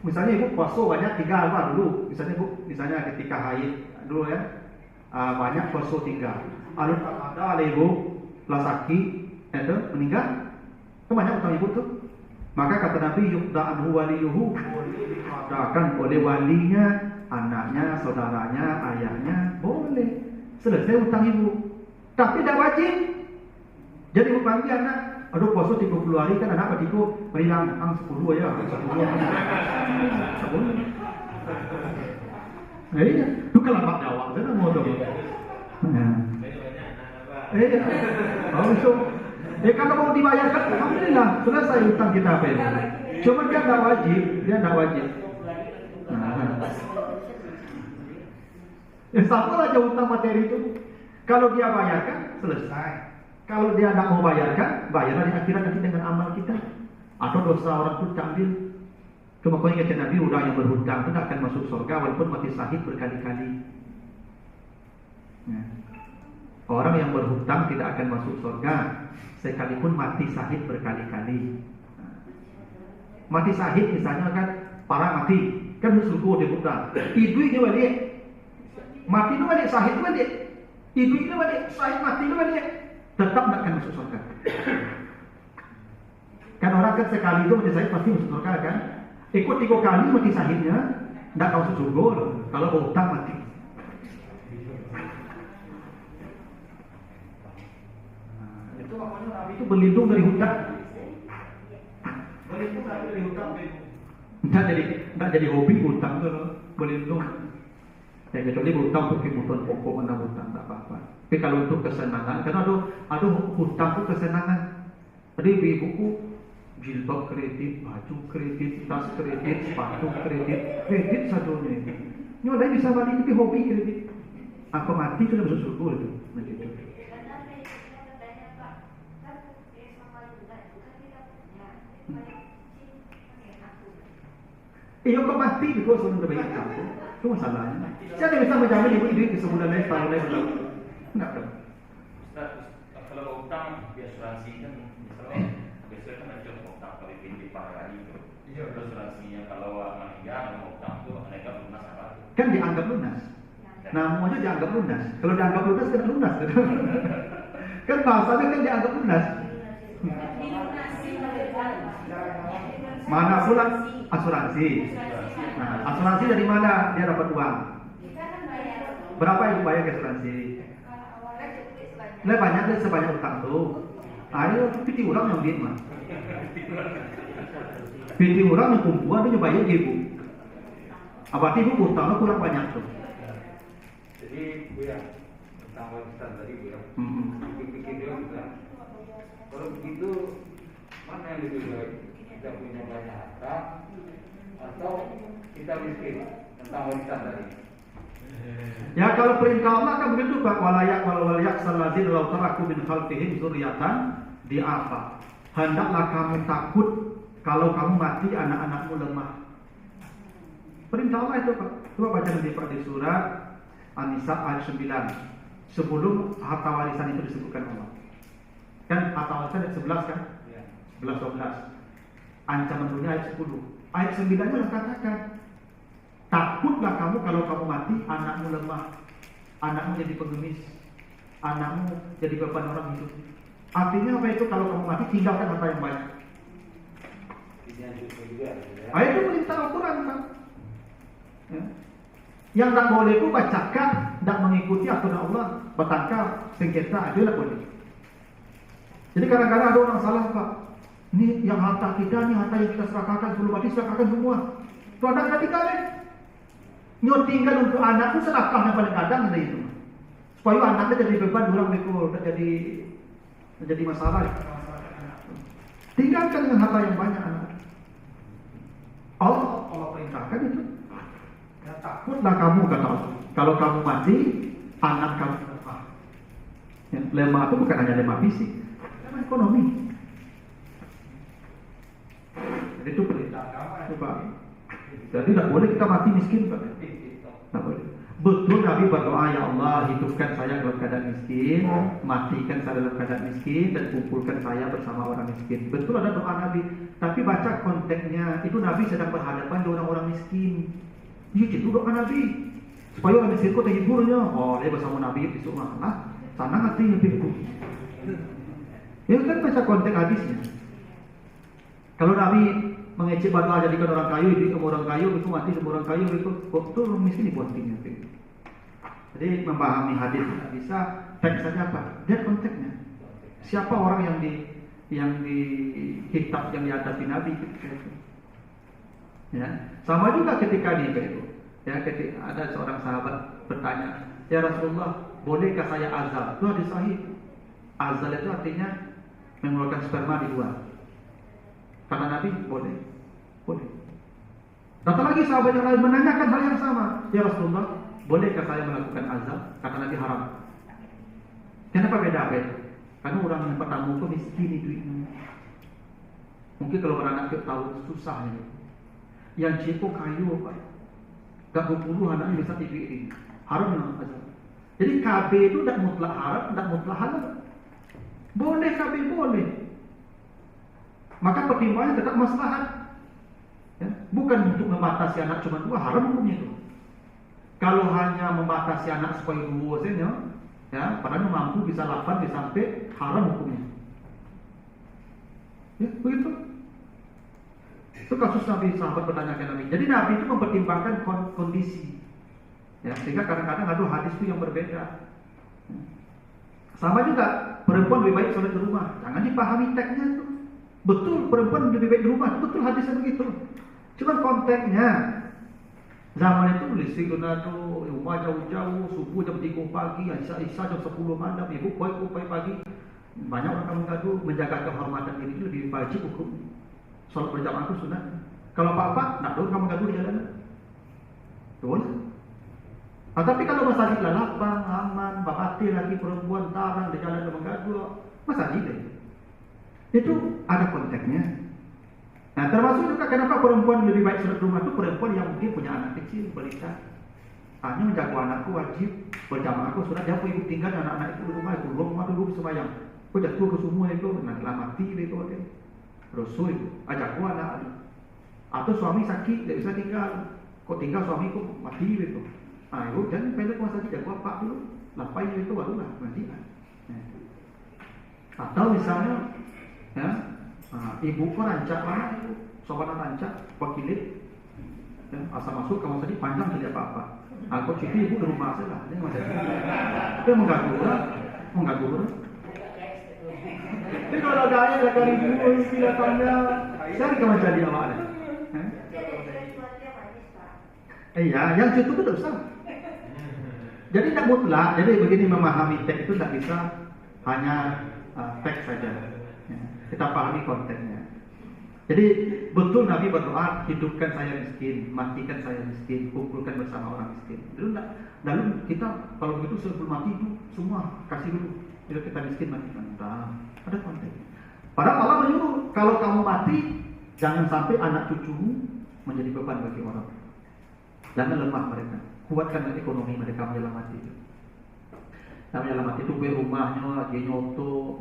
Misalnya ibu puasa banyak 3 apa dulu. Misalnya ketika haid dulu ya. Banyak puasa 3. Lalu ada ibu lah sakit, itu meninggal. Itu banyak hutang ibu tuh. Maka kata Nabi yuqda'anhu waliyuhu, boleh diqadakan oleh walinya, anaknya, saudaranya, ayahnya, boleh. Selesai hutang ibu. Tapi tidak wajib. Jadi ibu panggil anak, aduh puasa 30 hari kan anak batiku berilang 10 ya. 10. Iya, itu kelapak jawab saya mau tahu. Kalau mau dibayarkan, alhamdulillah selesai hutang kita apa itu. Cuma dia tidak wajib, Satu aja hutang materi itu. Kalau dia bayarkan, selesai. Kalau dia tidak mau bayarkan, bayarlah di akhirat nanti dengan amal kita. Atau dosa orang pun ambil. Cuma kau ingat Nabi, orang yang berhutang tidak akan masuk surga walaupun mati syahid berkali-kali. Orang yang berhutang tidak akan masuk surga sekalipun mati syahid berkali-kali. Mati syahid misalnya kan para mati kan surga dia hutang. Idunya balik. Mati itu balik, syahid itu balik. Idunya balik, syahid mati itu balik. Tetap tidak akan masuk surga. Kan orang kan sekali itu mati syahid pasti masuk surga kan. Ikut 3 kali mati syahidnya tidak masuk surga kalau berhutang mati. Itu makanya Nabi itu berlindung dari hutang. Berlindung dari hutang. Tidak jadi hobi hutang itu berlindung. Ya kecuali hutang untuk kebutuhan pokok mana hutang tak apa-apa. Tapi kalau untuk kesenangan, karena ada hutang itu kesenangan. Tadi ibuku Jilbab kredit, baju kredit, tas kredit, sepatu kredit sadonya itu. Ini orang bisa balik itu hobi kredit. Apa mati sudah masuk surga itu. Macam itu. Kau mati juga sebelum terbayar kamu. Itu masalahnya. Siapa yang bisa menjamin ibu duit di sebulan lain, setahun lain, berlalu? Enggak tahu. Ustaz, kalau utang di asuransi kan misalnya biasanya kan ada utang kalau di hari itu. Asuransinya kalau meninggal mau utang itu mereka lunas apa? Kan dianggap lunas. Namanya dianggap lunas. Kalau dianggap lunas kan lunas. Kan bahasanya kan dianggap lunas. Mana pula asuransi? Nah, asuransi dari mana dia dapat uang? Berapa yang bayar ke asuransi? Banyak sebanyak utang tuh. Ayo piti orang yang duit mah. Piti orang yang kumpulan dia bayar ibu. Apa ibu utangnya kurang banyak tuh. Jadi Bu ya, tentang warisan tadi Bu ya. Pikir dia bilang, kalau begitu mana yang lebih baik? Kita punya banyak harta atau kita miskin? Tentang warisan tadi. Ya kalau perintah Allah kan begitu Pak, walayak salazin law taraku min khalfihim dzurriatan di'afa. Hendaklah kamu takut kalau kamu mati anak-anakmu lemah. Perintah Allah itu Pak. Coba baca nanti Pak di surat An-Nisa ayat 9. Sebelum harta warisan itu disebutkan Allah. Kan harta warisan ayat 11 kan? 11 12. Ancaman dunia ayat 10. Ayat 9-nya katakan, takutlah kamu kalau kamu mati, anakmu lemah, anakmu jadi pengemis, anakmu jadi beban orang hidup. Artinya apa itu? Kalau kamu mati, tinggalkan harta yang banyak. Ayat itu perintah Al-Quran Pak. Ya. Yang tak boleh itu bacakan, tak mengikuti aturan Allah, bertangkap, sengketa, itu tak boleh. Jadi kadang-kadang ada orang salah Pak. Ini yang harta kita, ini harta yang kita serahkan, sebelum mati serahkan semua. Itu anak kita tinggalin. Nyotingkan untuk anakku sedekah yang paling kadang itu. Supaya anaknya jadi beban, orang itu jadi masalah. Tinggalkan dengan harta yang banyak anak. Allah perintahkan itu. Ya, takutlah kamu kata Allah. Kalau kamu mati, anak kamu lemah. Ya, lemah itu bukan hanya lemah fisik, lemah ekonomi. Jadi itu perintah agama itu Pak. Jadi tidak boleh kita mati miskin Pak. Tidak boleh. Betul Nabi berdoa, ya Allah hidupkan saya dalam keadaan miskin, matikan saya dalam keadaan miskin, dan kumpulkan saya bersama orang miskin. Betul ada doa Nabi. Tapi baca konteksnya, itu Nabi sedang berhadapan dengan orang miskin. Itu doa Nabi. Supaya orang miskin kok terhiburnya. Oh dia bersama Nabi besok malah sana hatinya pikir. Ya kan baca konteks hadisnya. Kalau Nabi mengecek batu jadikan orang kayu, itu orang kayu, itu mati sama orang kayu, itu orang miskin dibuatinnya. Jadi memahami hadis tidak bisa, teks saja apa? Lihat konteksnya. Siapa orang yang di kitab yang dihadapi Nabi? Ya, sama juga ketika itu. Ya, ketika ada seorang sahabat bertanya, ya Rasulullah, bolehkah saya azal? Itu hadis sahih. Azal itu artinya mengeluarkan sperma di luar. Kata Nabi, boleh. Datang lagi sahabat yang lain menanyakan hal yang sama. Ya Rasulullah, bolehkah saya melakukan azal? Kata Nabi, haram. Kenapa beda? Karena orang yang pertama itu miskin duitnya. Mungkin kalau beranak tahu susahnya. Yang cipo kayu Pak. Gak berpuluh anaknya bisa dibikin. Haram yang azal. Jadi KB itu tidak mutlak haram, tidak mutlak halal. Boleh KB boleh. Maka pertimbangannya tetap maslahat. Ya, bukan untuk membatasi anak cuma 2, haram hukumnya itu. Kalau hanya membatasi anak supaya 2 saja, ya, padahal mampu bisa 8 sampai haram hukumnya. Ya, begitu. Itu kasus Nabi, sahabat bertanya ke Nabi. Jadi Nabi itu mempertimbangkan kondisi. Ya, sehingga kadang-kadang ada hadis itu yang berbeda. Sama juga perempuan lebih baik sholat di rumah. Jangan dipahami teksnya itu. Betul perempuan lebih baik di rumah, betul hadisnya begitu. Cuma konteksnya zaman itu listrik donado, rumah jauh-jauh, subuh jam 3 pagi, isya jam 10 malam, ibu kupai pagi. Banyak orang kamu kadu menjaga kehormatan diri itu lebih wajib hukum. Sholat berjamaah itu sunat. Kalau apa-apa, nak dong kamu gaduh di jalan. Betul? Tapi kalau masjid lah lapang, aman, bakati lagi perempuan tarang di jalan dengan gaduh, masjid deh. Itu ada konteksnya. Nah, termasuk juga kenapa perempuan lebih baik sholat rumah itu perempuan yang mungkin punya anak kecil, balita. Hanya menjaga anakku wajib berjamaah aku sunat. Jangan ibu tinggal anak-anak itu di rumah itu, rumah dulu sembahyang. Kau jatuh ke semua itu, nanti lah mati itu oke. Rasul itu, ajak ku anak. Atau suami sakit, tidak bisa tinggal. Kau tinggal suami ku mati itu. Ah, ibu jangan pendek masa tidak ku apa dulu. Lapai itu barulah nanti kan. Atau misalnya, ya, ibu kau rancak mana itu, sobat rancak, wakilit, ya, asal masuk kamu tadi panjang tidak apa-apa. Aku cuti ibu di rumah saja, ini macam itu mengganggu orang. Ini kalau ada ayat dah kali ibu silakannya, saya kamu jadi awak ni. Iya, yang situ itu dosa. Jadi tak mutlak. Jadi begini memahami teks itu tak bisa hanya teks saja. Kita pahami konteksnya. Jadi betul Nabi berdoa, hidupkan saya miskin, matikan saya miskin, kumpulkan bersama orang miskin. Lalu kita kalau begitu sebelum mati itu semua kasih dulu. Bila kita miskin matikan. Ada konteks. Padahal Allah menyuruh kalau kamu mati jangan sampai anak cucumu menjadi beban bagi orang. Jangan lemah mereka. Kuatkan ekonomi mereka menjelang mati itu. Nah, menjelang mati itu beli rumahnya, dia nyoto,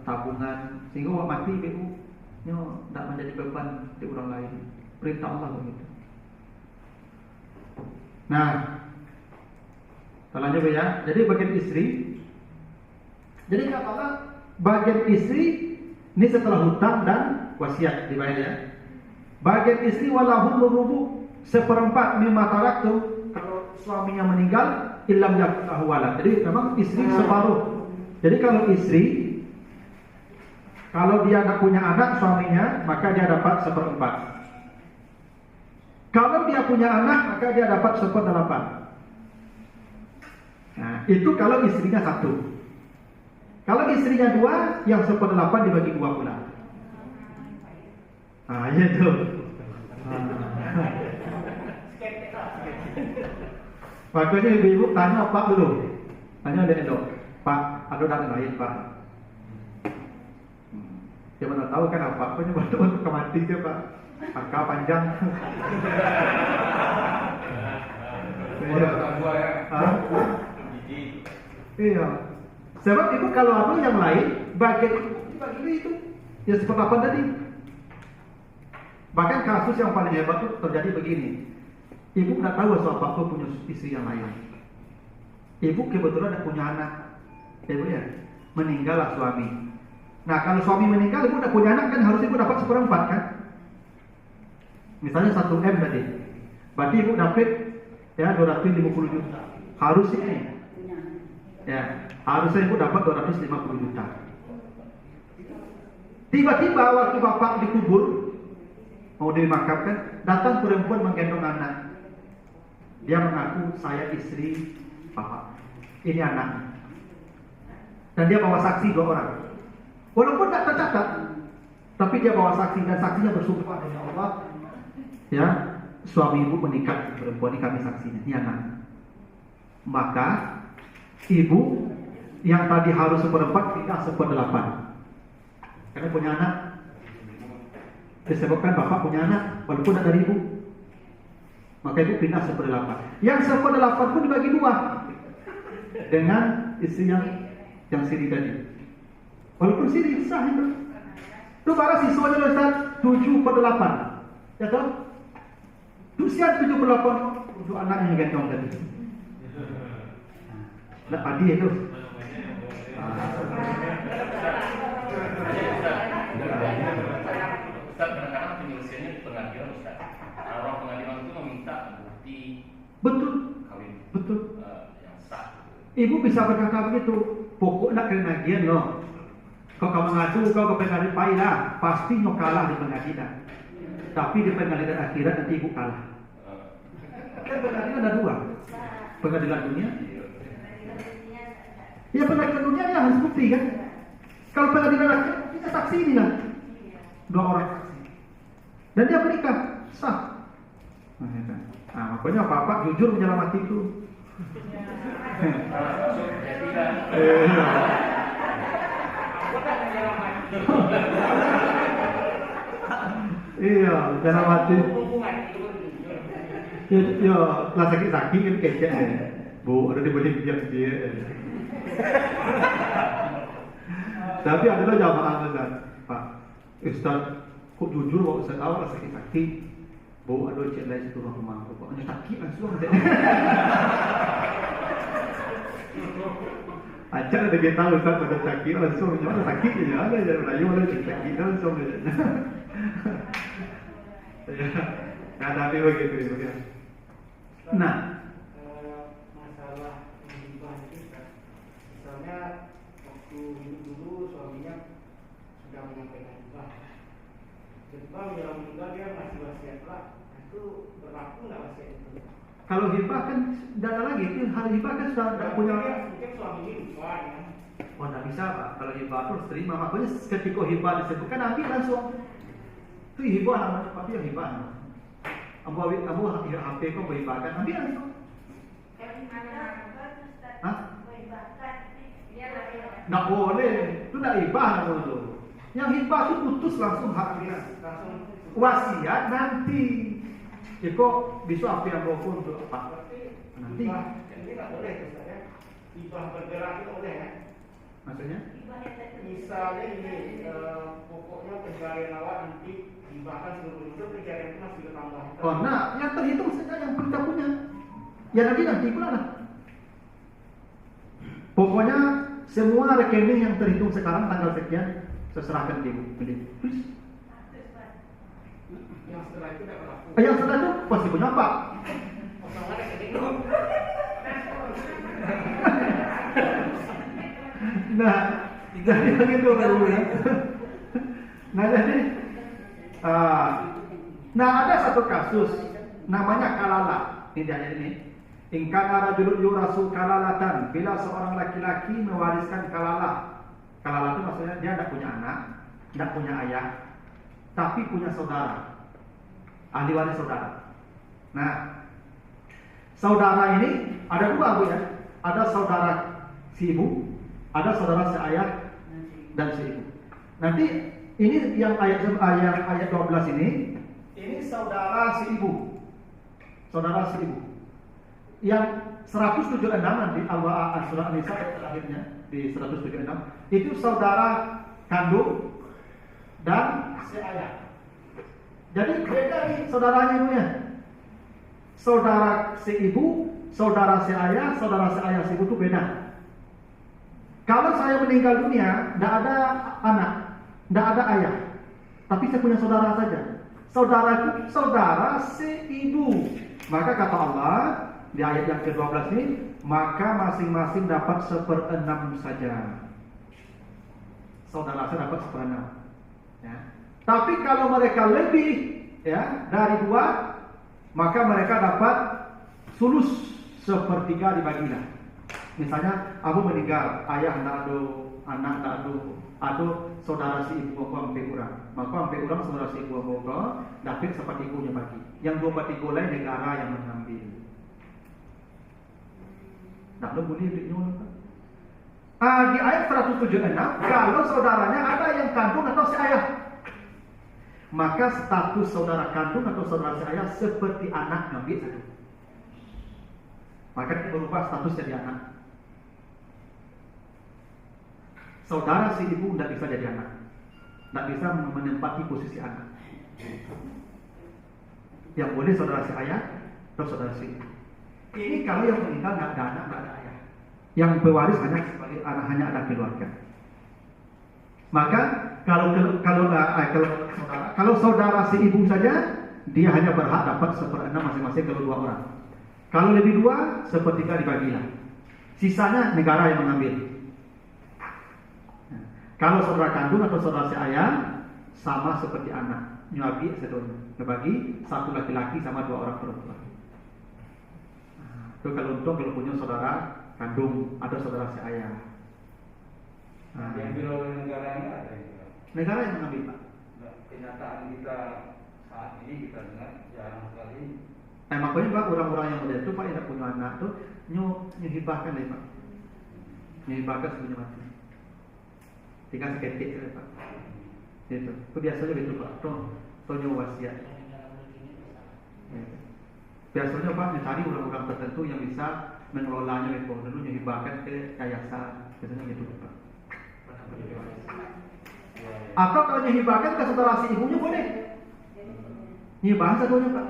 tabungan, sehingga waktu mati ibu tidak menjadi beban di orang lain. Perintah Allah begitu. Nah, lanjut ya. Jadi bagian istri. Jadi katakan bagian istri ini setelah hutang dan wasiat dibayar ya. Bagian istri walahul rubu seperempat mimma taraktu kalau suaminya meninggal illam yakun lahu walad. Jadi memang istri separuh. Jadi kalau istri kalau dia tidak punya anak suaminya, maka dia dapat seperempat. Kalau dia punya anak, maka dia dapat seperdelapan. Nah, itu kalau istrinya satu. Kalau istrinya dua, yang seperdelapan dibagi dua pula. Nah, itu. Makanya ibu tanya Pak dulu. Tanya dia dok, Pak, ada orang lain Pak. Dia mana tahu kan apa? Punya waktu untuk kemati dia Pak. Angka panjang. Iya. Sebab itu kalau ada yang lain, bagian itu yang seperti tadi. Bahkan kasus yang paling hebat itu terjadi begini. Ibu tidak tahu soal Pak punya istri yang lain. Ibu kebetulan ada punya anak. Ibu ya, meninggallah suami. Nah kalau suami meninggal, ibu udah punya anak kan harus ibu dapat seperempat kan? Misalnya 1 M tadi, berarti ibu dapat ya 250 juta. Harusnya ya, harusnya ibu dapat 250 juta. Tiba-tiba waktu bapak dikubur mau dimakamkan, datang perempuan menggendong anak. Dia mengaku saya istri bapak. Ini anak. Dan dia bawa saksi 2 orang. Walaupun tak tercatat, tapi dia bawa saksi dan saksinya bersumpah demi Allah, ya suami ibu menikah perempuan ini kami saksinya, ini anak. Maka ibu yang tadi harus seperempat pindah seperdelapan, karena punya anak. Disebabkan bapak punya anak, walaupun ada dari ibu, maka ibu pindah seperdelapan. Yang seperdelapan pun dibagi 2 dengan istri yang siri tadi. Walaupun sini sah itu. Itu para siswanya Ustaz 7/8. Ya tahu? Usia 7/8 untuk anak yang gendong tadi. Nak padi itu. Ustaz, kadang-kadang penyelesaiannya di pengadilan Ustaz. Orang pengadilan itu meminta bukti Betul. kawin Betul. yang sah. Ibu bisa berkata begitu. Pokok nak kena bagian loh. Kau mengadu kau ke pengadilan payah, pasti kau kalah di pengadilan. Tapi di pengadilan akhirat nanti ibu kalah. Kan pengadilan ada 2. Pengadilan dunia. Ya pengadilan dunia dia harus bukti kan. Kalau pengadilan akhirat kita saksi ini lah. 2 orang saksi. dan dia menikah, sah. Makanya bapak jujur menyelamati itu. Iya, menyelamati. Ya, lah sakit-sakit kan kayaknya. Bu, ada dibeli dia. Tapi adalah jamaah Ustaz. Pak, Ustaz, kok jujur kok Ustaz tahu sakit-sakit. Bu, ada cek lain situ rumah. Pokoknya sakit langsung. Acak ada dia tahu Ustaz pada sakit langsung. Jangan sakit je ada je Melayu ada sakit langsung je. Nah, tapi begitu ya. Nah, masalah hibah itu kan, misalnya waktu hidup dulu suaminya sudah menyampaikan hibah, hibah menjelang meninggal dia masih wasiat lah, itu berlaku nggak wasiat itu? kalau hibah kan tidak ada lagi, itu hari hibah kan sudah tidak punya. Mungkin suami ini lupa ya. Oh, tidak bisa Pak. Kalau hibah itu harus terima. Makanya ketika hibah disebutkan ambil langsung. Itu hibah namanya, tapi yang hibah. Kamu HP kau berhibahkan, ambil langsung. Hah? Nggak boleh, itu tidak hibah namanya itu. Yang hibah itu putus langsung haknya. Wasiat nanti. Jika bisa apa yang bokong untuk apa? Nanti. Ini nggak boleh Ustaz ya. Hibah bergerak itu boleh ya? Maksudnya? Misalnya ini pokoknya pencarian awak nanti dibahkan seluruh hidup, pencarian itu masih bertambah. Oh, nah, yang terhitung saja yang kita punya. Ya nanti pula lah. Pokoknya semua rekening yang terhitung sekarang tanggal sekian seserahkan ibu. Please. Yang setelah itu tidak berlaku. Yang setelah itu pasti punya apa? Kosongan rekening. Nah, jadi begitu baru ya. Nah, jadi nah ada satu kasus namanya kalala. Ini dia ini. In kana rajulun yurasu kalalatan, bila seorang laki-laki mewariskan kalala. Kalala itu maksudnya dia tidak punya anak, tidak punya ayah, tapi punya saudara. Ahli waris saudara. Nah, saudara ini ada dua Bu ya. Ada saudara si ibu, ada saudara si ayah dan si ibu. Nanti ini yang ayat 12 ini saudara si ibu. Saudara si ibu. Yang 176 nanti Al-Baqarah surah An-Nisa ayat terakhirnya di 176 itu saudara kandung dan si ayah. Jadi beda nih saudaranya ibunya. Saudara si ibu, saudara si ayah si ibu itu beda. Kalau saya meninggal dunia, tidak ada anak, tidak ada ayah, tapi saya punya saudara saja. Saudara itu saudara si ibu. Maka kata Allah di ayat yang ke-12 ini, maka masing-masing dapat 1/6 saja. Saudara saya dapat 1/6. Ya. Tapi kalau mereka lebih ya dari 2, maka mereka dapat sulus 1/3 dibagilah. Misalnya aku meninggal, ayah tak ada, anak tak ada saudara si ibu aku sampai kurang. Maka sampai kurang saudara si ibu aku dapat seperti ibunya bagi. Yang 2/3 lain negara yang mengambil. Tak ada boleh diknyol. Di ayat 176, kalau saudaranya ada yang kandung atau si ayah, maka status saudara kandung atau saudara si ayah seperti anak ngambil satu. Maka itu berubah status jadi anak. Saudara si ibu tidak bisa jadi anak, tidak bisa menempati posisi anak. Yang boleh saudara si ayah atau saudara si ibu. Ini kalau yang meninggal tidak ada anak, tidak ada ayah. Yang pewaris hanya sebagai anak, hanya ada keluarga. Maka kalau saudara si ibu saja, dia hanya berhak dapat 1/6 masing-masing kalau 2 orang. Kalau lebih 2, 1/3 dibagilah. Sisanya negara yang mengambil. Kalau saudara kandung atau saudara si ayah sama seperti anak, nyuabi sedonya, ngebagi 1 laki-laki sama 2 orang perempuan. Itu kalau punya saudara kandung atau saudara si ayah. Yang bilang negara enggak ada. Negara yang mengambil Pak. Kenyataan kita saat ini kita dengar jarang sekali. Makanya Pak, orang-orang yang muda itu Pak yang punya anak tuh nyuhibahkan deh Pak. Nyuhibahkan sebelum mati. Tinggal seketik saja Pak. Itu biasanya gitu Pak. Tuh wasiat. Biasanya Pak mencari orang-orang tertentu yang bisa mengelolanya itu, lalu nyuhibahkan ke yayasan. Biasanya gitu Pak. Atau kalau nyuhibahkan ke saudara si ibunya boleh. Nyuhibahkan satunya Pak.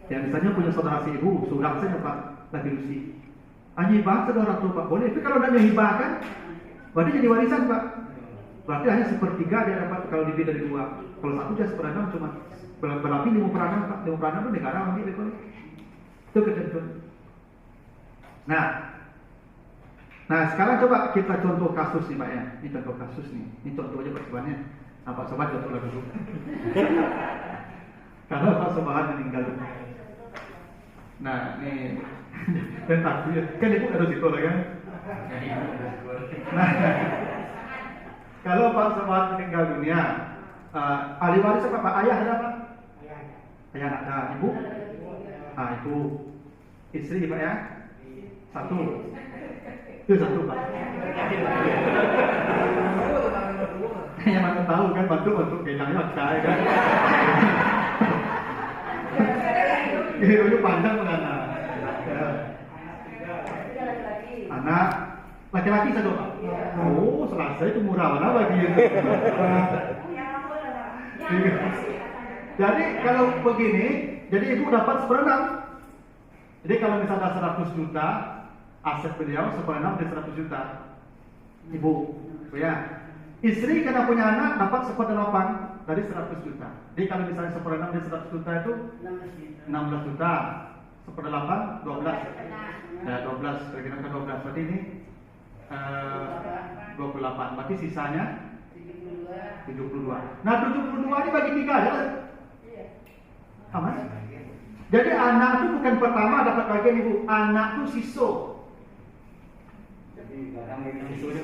Ya misalnya punya saudara si ibu, surang saja Pak, lagi usi. Nyuhibahkan saudara tuh Pak boleh. Tapi kalau tidak nyuhibahkan, berarti jadi warisan Pak. Berarti hanya sepertiga dia dapat kalau lebih dari 2. Kalau 1 dia 1/6 cuma berlebih 5/6 Pak. 5/6 itu negara ambil itu. Itu ketentuan. Nah sekarang coba kita contoh kasus nih Pak ya. Ini contoh kasus nih. Ini contoh aja persoalannya. Nah Pak Sobat contoh lagi dulu. Kalau Pak Sobat meninggal. Nah ini tentang kan ibu harus itu lah kan. Nah kalau Pak Sobat meninggal dunia, ahli waris apa Pak? Ayah ada Pak? Ayah ada. Ibu? Ibu. Istri Pak ya? 1. Itu 1 Pak. Yang mana tahu kan bantu keilangnya kaya kan. Itu panjang menganak. Anak laki-laki 1 Pak. Oh, selesai itu murah mana bagi itu. Jadi kalau begini, jadi ibu dapat 1/6. Jadi kalau misalnya 100 juta aset beliau 1/6 dari 100 juta. Ibu, ya. Istri karena punya anak dapat 1/8 dari 100 juta. Jadi kalau misalnya 1/6 dari 100 juta itu 16 juta. 1/8 12. Ya 12, kira-kira ke 12. Berarti ini 28. Berarti sisanya 72. Nah 72 ini bagi 3 ya. Aman? Jadi anak itu bukan pertama dapat bagian ibu, anak itu siso. Jadi kadang ini Ustaz,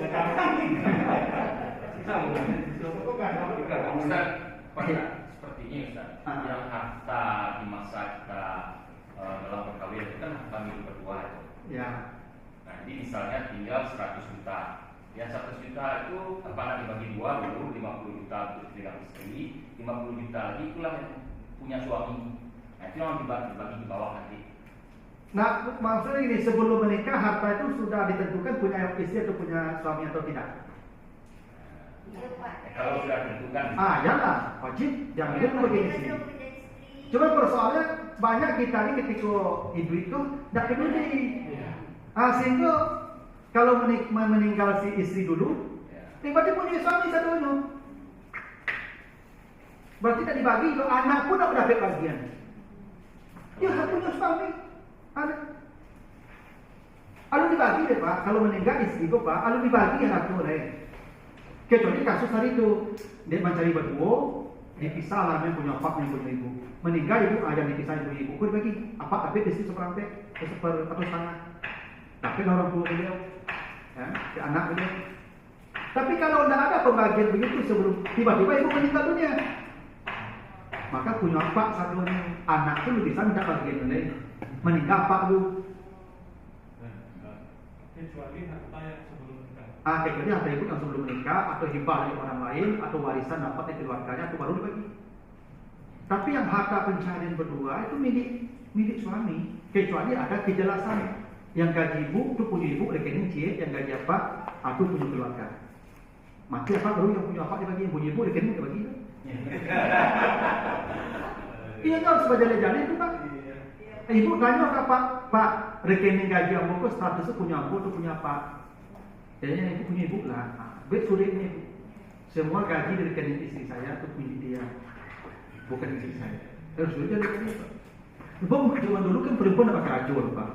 seperti ini Ustaz, yang harta di masa kita dalam perkawinan itu kan harta milik berdua itu. Ya. Nah, jadi misalnya tinggal 100 juta. Ya 100 juta itu apa dibagi 2 dulu 50 juta untuk istri dan istri, 50 juta lagi itulah yang punya suami. Nah, itu yang dibagi di bawah nanti. Nah, maksudnya ini sebelum menikah harta itu sudah ditentukan punya istri atau punya suami atau tidak? Kalau sudah ditentukan. Ya lah, wajib jangan itu begini sih. Cuma persoalannya banyak kita ini ketika hidup itu tidak peduli. Sehingga kalau meninggal si istri dulu, berarti punya suami satunya. Berarti tidak dibagi, kalau anak pun tidak dapat bagian. Ya punya suami. Ada. Lalu dibagi deh Pak, kalau meninggal istri kok Pak, lalu dibagi yang satu lain. Kecuali kasus hari itu dia mencari berdua, dipisah lah yang punya bapak yang punya ibu. Meninggal ibu ada dipisah ibu. Kok dibagi? Apa tapi istri seperempat atau setengah. Tapi orang tua beliau, ya, si anak beliau. Tapi kalau tidak ada pembagian begitu sebelum tiba-tiba ibu meninggal dunia, maka punya bapak satunya, anak itu bisa minta bagian lain. Meninggal pak lu. Kecuali harta yang sebelum menikah. Kecuali harta ibu yang sebelum menikah atau hibah dari orang lain atau warisan dapat dari keluarganya itu baru dibagi. Tapi yang harta pencarian berdua itu milik suami. Kecuali ada kejelasan. Yang gaji ibu itu punya ibu rekening C, yang gaji apa aku punya keluarga. Mati apa baru yang punya apa dibagi, yang punya ibu rekening dibagi. Iya harus berjalan-jalan itu Pak. Ibu tanya ke Pak, rekening gaji ambo kok statusnya punya ambo atau punya apa? Kayaknya itu punya ibu lah. Bet sulitnya ibu. Semua gaji dari rekening istri saya itu punya dia, bukan istri saya. Harus berjalan-jalan Pak. Zaman dulu kan perempuan dapat kerajaan Pak.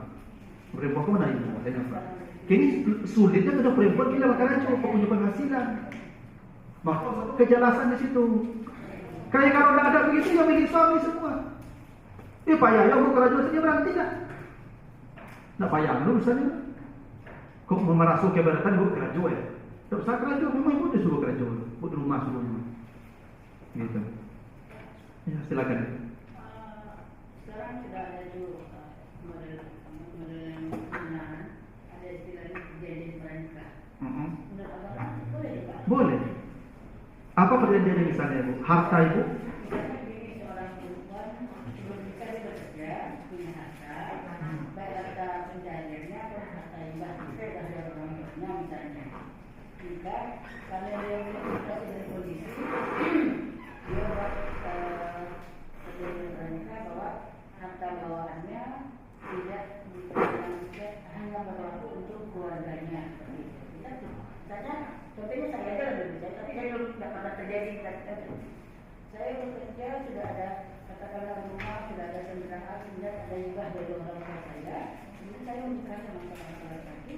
Perempuan kok mana ibu? Tanya Pak. Kini sulitnya sudah perempuan kita bakal kerajaan, punya penghasilan. Maka kejelasan di situ. Kayak kalau tidak ada begitu ya milik suami semua. Payah ya mau kerajaan saja berarti tidak. Tidak payah lu misalnya. Kok merasuk keberatan ibu kerajaan ya? Tak usah kerajaan, memang ibu disuruh kerajaan, ibu di rumah semuanya. Gitu. Ya, silakan. Sekarang sudah ada tuh model yang benar, ada istilahnya perjanjian pranikah. Menurut abang boleh Pak? Boleh. Apa perjanjiannya misalnya Bu? Harta Ibu? Misalnya begini, seorang perempuan sebelum nikah dia bekerja, punya harta, baik harta pencahariannya atau harta hibah dari orang tuanya misalnya. Nikah, karena dia punya dari kondisi, dia buat perjanjian pranikah bahwa harta bawaannya tidak hanya berlaku untuk keluarganya. Seperti itu. Misalnya, contohnya saya aja lebih bisa, tapi saya belum pernah terjadi. Saya bekerja sudah ada katakanlah rumah, sudah ada sembelihan, kemudian ada hibah dari orang tua saya. Kemudian saya menikah sama seorang laki-laki.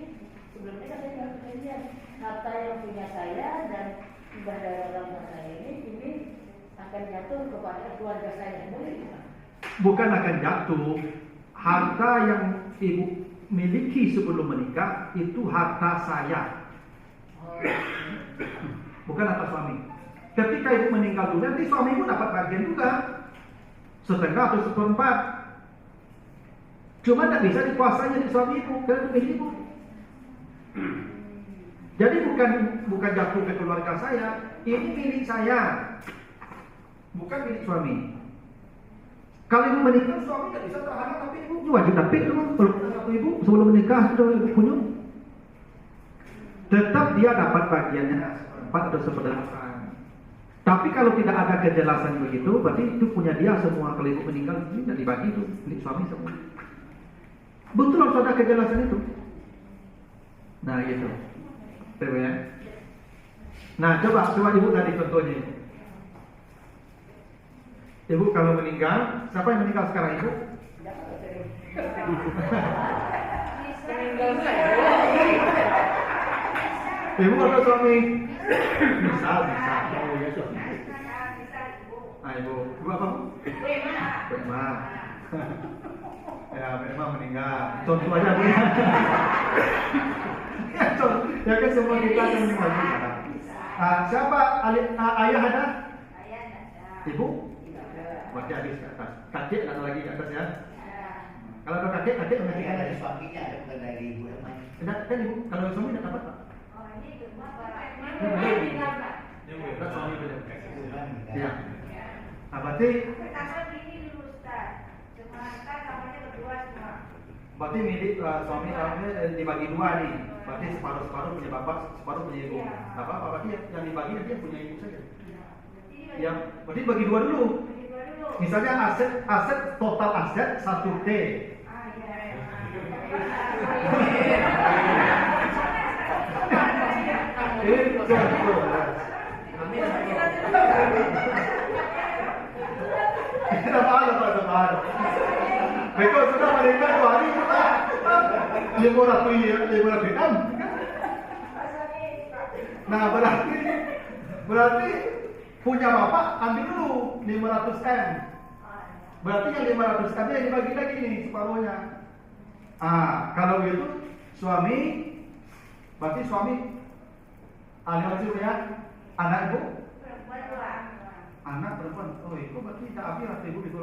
Sebelumnya kan saya bilang perjanjian harta yang punya saya dan hibah dari orang tua saya ini akan jatuh kepada keluarga saya. Boleh tidak? Bukan akan jatuh. Harta yang Ibu miliki sebelum menikah itu harta saya, bukan harta suami. Ketika Ibu meninggal dunia, nanti suami Ibu dapat bagian juga, setengah atau seperempat. Cuma tidak bisa dikuasai dari suami Ibu, karena itu milik Ibu. Jadi bukan jatuh ke keluarga saya, ini milik saya, bukan milik suami. Kalau Ibu menikah, suami tidak bisa terhalang, tapi Ibu wajib dapat dulu. Kalau Ibu sebelum menikah sudah Ibu kunjung, tetap dia dapat bagiannya seperempat atau seperdelapan. Tapi kalau tidak ada kejelasan begitu, berarti itu punya dia semua. Kalau Ibu meninggal, ini tidak dibagi itu milik suami semua. Betul harus ada kejelasan itu. Nah gitu, ya. Nah coba Ibu tadi contohnya. Ibu kalau meninggal, siapa yang meninggal sekarang Ibu? Ibu atau suami? Bisa. Nah Ibu apa Bu? Bema. Ya Bema meninggal. Contoh aja Bu. Ya kan semua kita akan meninggal juga. Siapa ayah ada? Ibu? Berarti habis ke atas. Kakek ada lagi ke atas ya. Kalau ada kakek Dari ada suaminya, ada bukan dari ibu namanya. kan Ibu, kalau suami tidak dapat Pak. Oh ini cuma Kan suami beda. Bukan, Iya. Nah, berarti Perkataan gini dulu Ustaz. Cuma kan namanya berdua semua. Berarti milik suami dibagi dua nih. Berarti separuh punya bapak, separuh punya ibu. Apa berarti yang dibagi nanti yang punya ibu saja. Ya, berarti bagi dua dulu. Misalnya aset total aset 1 T. Tidak. Mereka sudah meninggal 2 hari Pak. 500 gram. Nah berarti punya bapak ambil dulu 500 M. Berarti yang 500 M nya dibagi lagi nih separuhnya. Kalau gitu suami, berarti suami ahli ya, anak ibu, anak perempuan. Oh itu berarti tak habis lah ibu itu.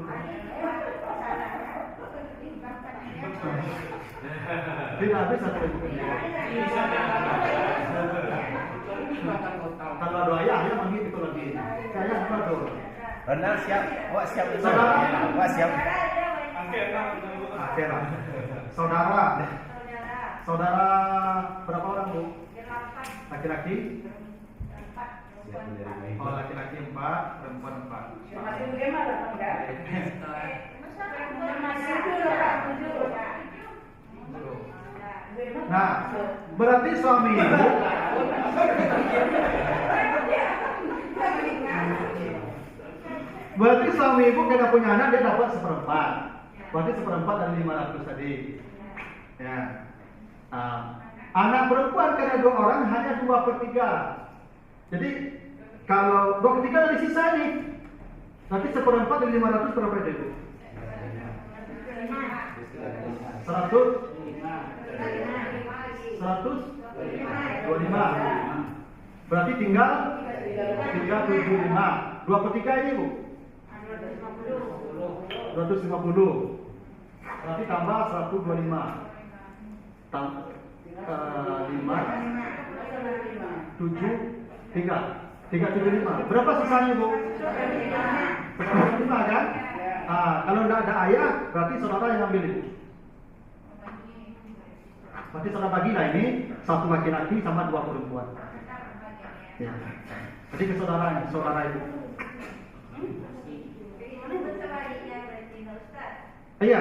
Tidak habis satu ibu. Kalau ada ayah manggil itu lagi. Saya betul. Benar siap. Wah siap itu. Saudara. Wah siap. Akhirnya. Saudara berapa orang Bu? 8. Laki-laki? Oh laki-laki 4, perempuan 4. Masih bagaimana enggak? Nah, berarti suami ibu berarti suami ibu kena punya anak dia dapat seperempat. Berarti seperempat dari 500 tadi. Ya. Anak perempuan karena 2 orang hanya 2/3. Jadi kalau 2/3 dari sisa nih. Nanti seperempat dari 500 berapa itu? 125. Berarti tinggal 375. 2/3 ini Bu. 250. Berarti tambah 125. 5 7 375. Berapa sisanya, Bu? 125 kan? Kalau tidak ada ayah, berarti saudara yang ambil itu. Berarti saudara bagilah ini, satu laki-laki sama 2 perempuan. Ya. Jadi ke saudara ibu. Iya.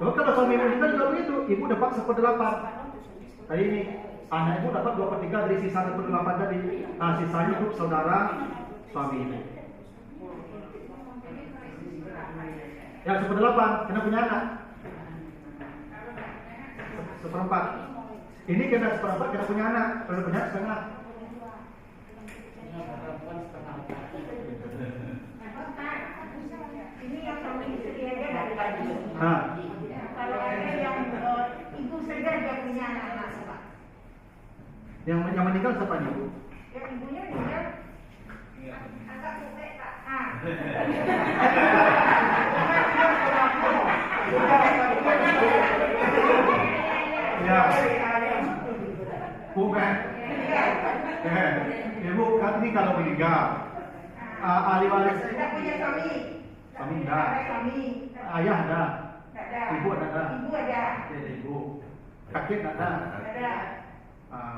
Kalau suami meninggal juga begitu, ibu dapat 1/8. Tadi ini anak ibu dapat 2/3 dari sisa 1/8 tadi. Sisanya untuk saudara suami ini. Ya 1/8, kena punya anak. 1/4. Ini kena 1/4, kena punya anak. Kalau punya setengah. Ini yang suami istri aja dari tadi. Kalau ada yang ibu saja dia punya anak-anak Pak. Yang meninggal siapa nih, Bu? Yang ibunya meninggal agak suka Pak. Ya. Bukan. Ibu kan ini kalau meninggal, ahli waris Tidak punya suami. Suami enggak. Suami. Ayah ada. Ada. Ibu ada. Ibu ada. Ibu. Kakek ada. Ada.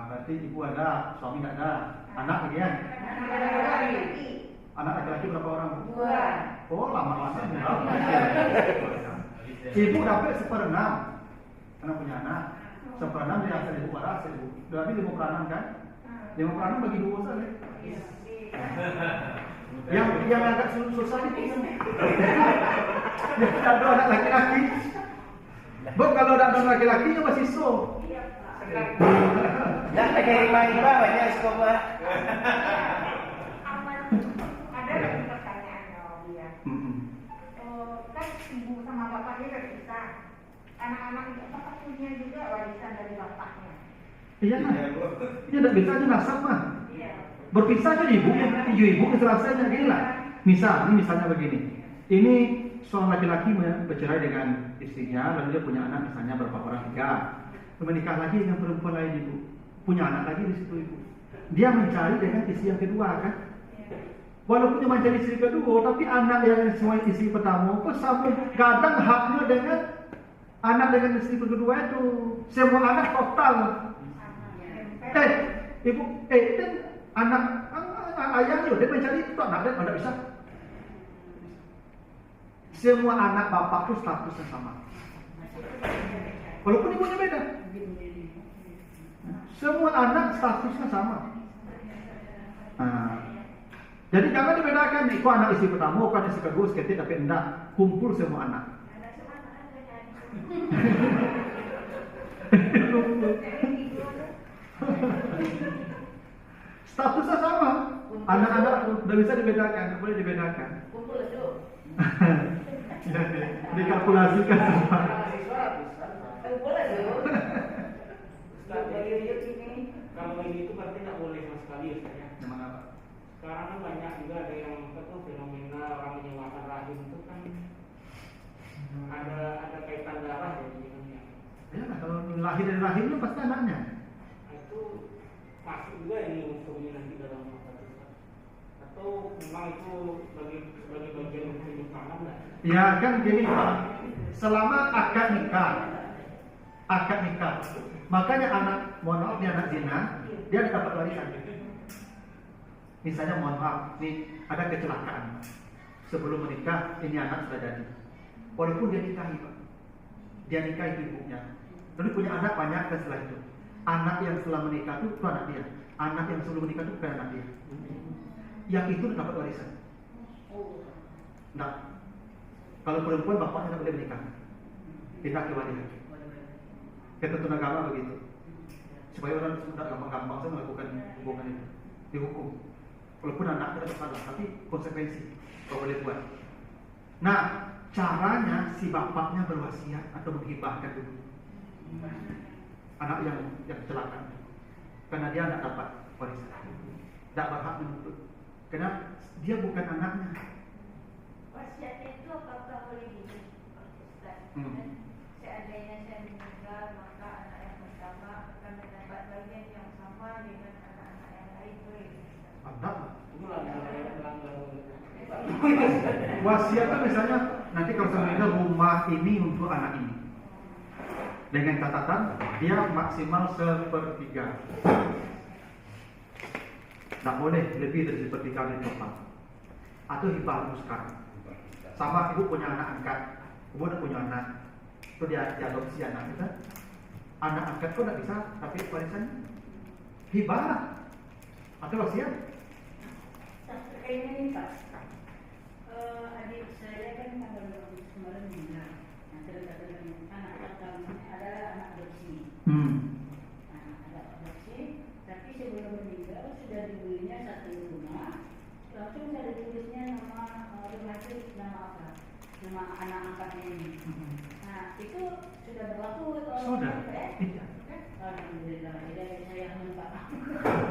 Berarti ibu ada, suami enggak ada. Anak lagi kan? Ada laki-laki. Anak laki-laki berapa orang, Bu? 2. Oh, lama-lama. Ibu dapat 1/6. Karena punya anak. 1/6 dari hasil ibu waras, ibu. Berarti 5/6 kan? 5/6 bagi 2 saja. Yang agak susah itu yang ada anak laki-laki. Bu, kalau ada anak laki-lakinya masih so. Nak pakai riba banyak sekolah. Ada lagi pertanyaan kalau dia. Kan ibu sama bapaknya berpisah. Anak-anak itu apakah punya juga warisan dari bapaknya? Iya kan? Iya, tidak bisa aja nasab mah. Iya. Berpisah aja ibu keselesaiannya gini lah. Misalnya begini. Ini seorang laki-laki bercerai dengan istrinya, lalu dia punya anak misalnya berapa orang, 3. Menikah lagi dengan perempuan lain, ibu punya anak lagi di situ, ibu. Dia mencari dengan istri yang kedua kan? Walaupun dia mencari istri kedua, tapi anak yang semua istri pertama kok sama kadang haknya dengan anak dengan istri kedua itu. Semua anak total. Ibu, dan anak ayahnya dia mencari itu anak dia tidak bisa. Semua anak bapak itu statusnya sama. Walaupun ibunya beda. Semua anak statusnya sama. Jadi jangan dibedakan, itu anak istri pertama, bukan istri kedua, seketik tapi enggak. Kumpul semua anak. Statusnya sama. Anak-anak tidak bisa dibedakan, tidak boleh dibedakan. Kumpul itu. Dikalkulasikan semua. Kumpul itu. Kalau ini itu berarti tidak boleh sama sekali ya, Ustaz, ya? Memang apa? Sekarang kan banyak juga ada yang fenomena orang menyewakan rahim itu kan ada kaitan darah ya jadinya. Ya, kalau lahir dari rahimnya pasti anaknya. Itu masuk juga ini unsurnya nanti dalam masalah itu. Atau memang itu sebagai bagian dari penyimpanan lah. Ya kan gini Pak, selama akad nikah, makanya anak, mohon maaf nih anak zina, dia dapat warisan. Misalnya mohon maaf, nih ada kecelakaan, sebelum menikah ini anak sudah jadi, walaupun dia nikahi Pak, dia nikahi ibunya, lalu punya anak banyak dan setelah itu, anak yang setelah menikah itu anak dia, anak yang sebelum menikah itu bukan anak dia, yang itu dapat warisan. Nah, kalau perempuan bapaknya tidak boleh menikah, pindah ke warisan. Ketentuan agama begitu, supaya orang tidak gampang-gampang saya melakukan hubungan itu, dihukum. Walaupun anak tidak bersalah, tapi konsekuensi kalau boleh buat. Nah, caranya si bapaknya berwasiat atau menghibahkan dulu anak yang kecelakaan, karena dia tidak dapat warisan, tidak berhak menuntut, karena dia bukan anaknya. wasiatnya itu apakah boleh gini, Ustaz? Seandainya saya meninggal, maka anak yang pertama akan mendapat bagian yang sama dengan anak-anak yang lain, boleh? Ada. Itu langgar. Wasiat itu misalnya nanti kalau saya meninggal rumah ini untuk anak ini. Dengan catatan dia maksimal 1/3. Tak boleh lebih dari 1/3 dari total. Atau hibah sekarang. Sama ibu punya anak angkat, ibu udah punya anak, itu dia adopsi anak kita. Anak angkat kok tidak bisa, tapi warisan hibah atau wasiat. Kayaknya nih Pak, adik saya kan tanggal 20 kemarin meninggal. Nah, cerita anak pertama adalah anak adopsi. Anak adopsi, tapi sebelum meninggal sudah dibelinya satu rumah. Langsung saya ditulisnya nama rumah itu nama apa? Nama anak angkatnya ini. Nah, itu sudah berlaku Sudah. Iya. Alhamdulillah, saya minta.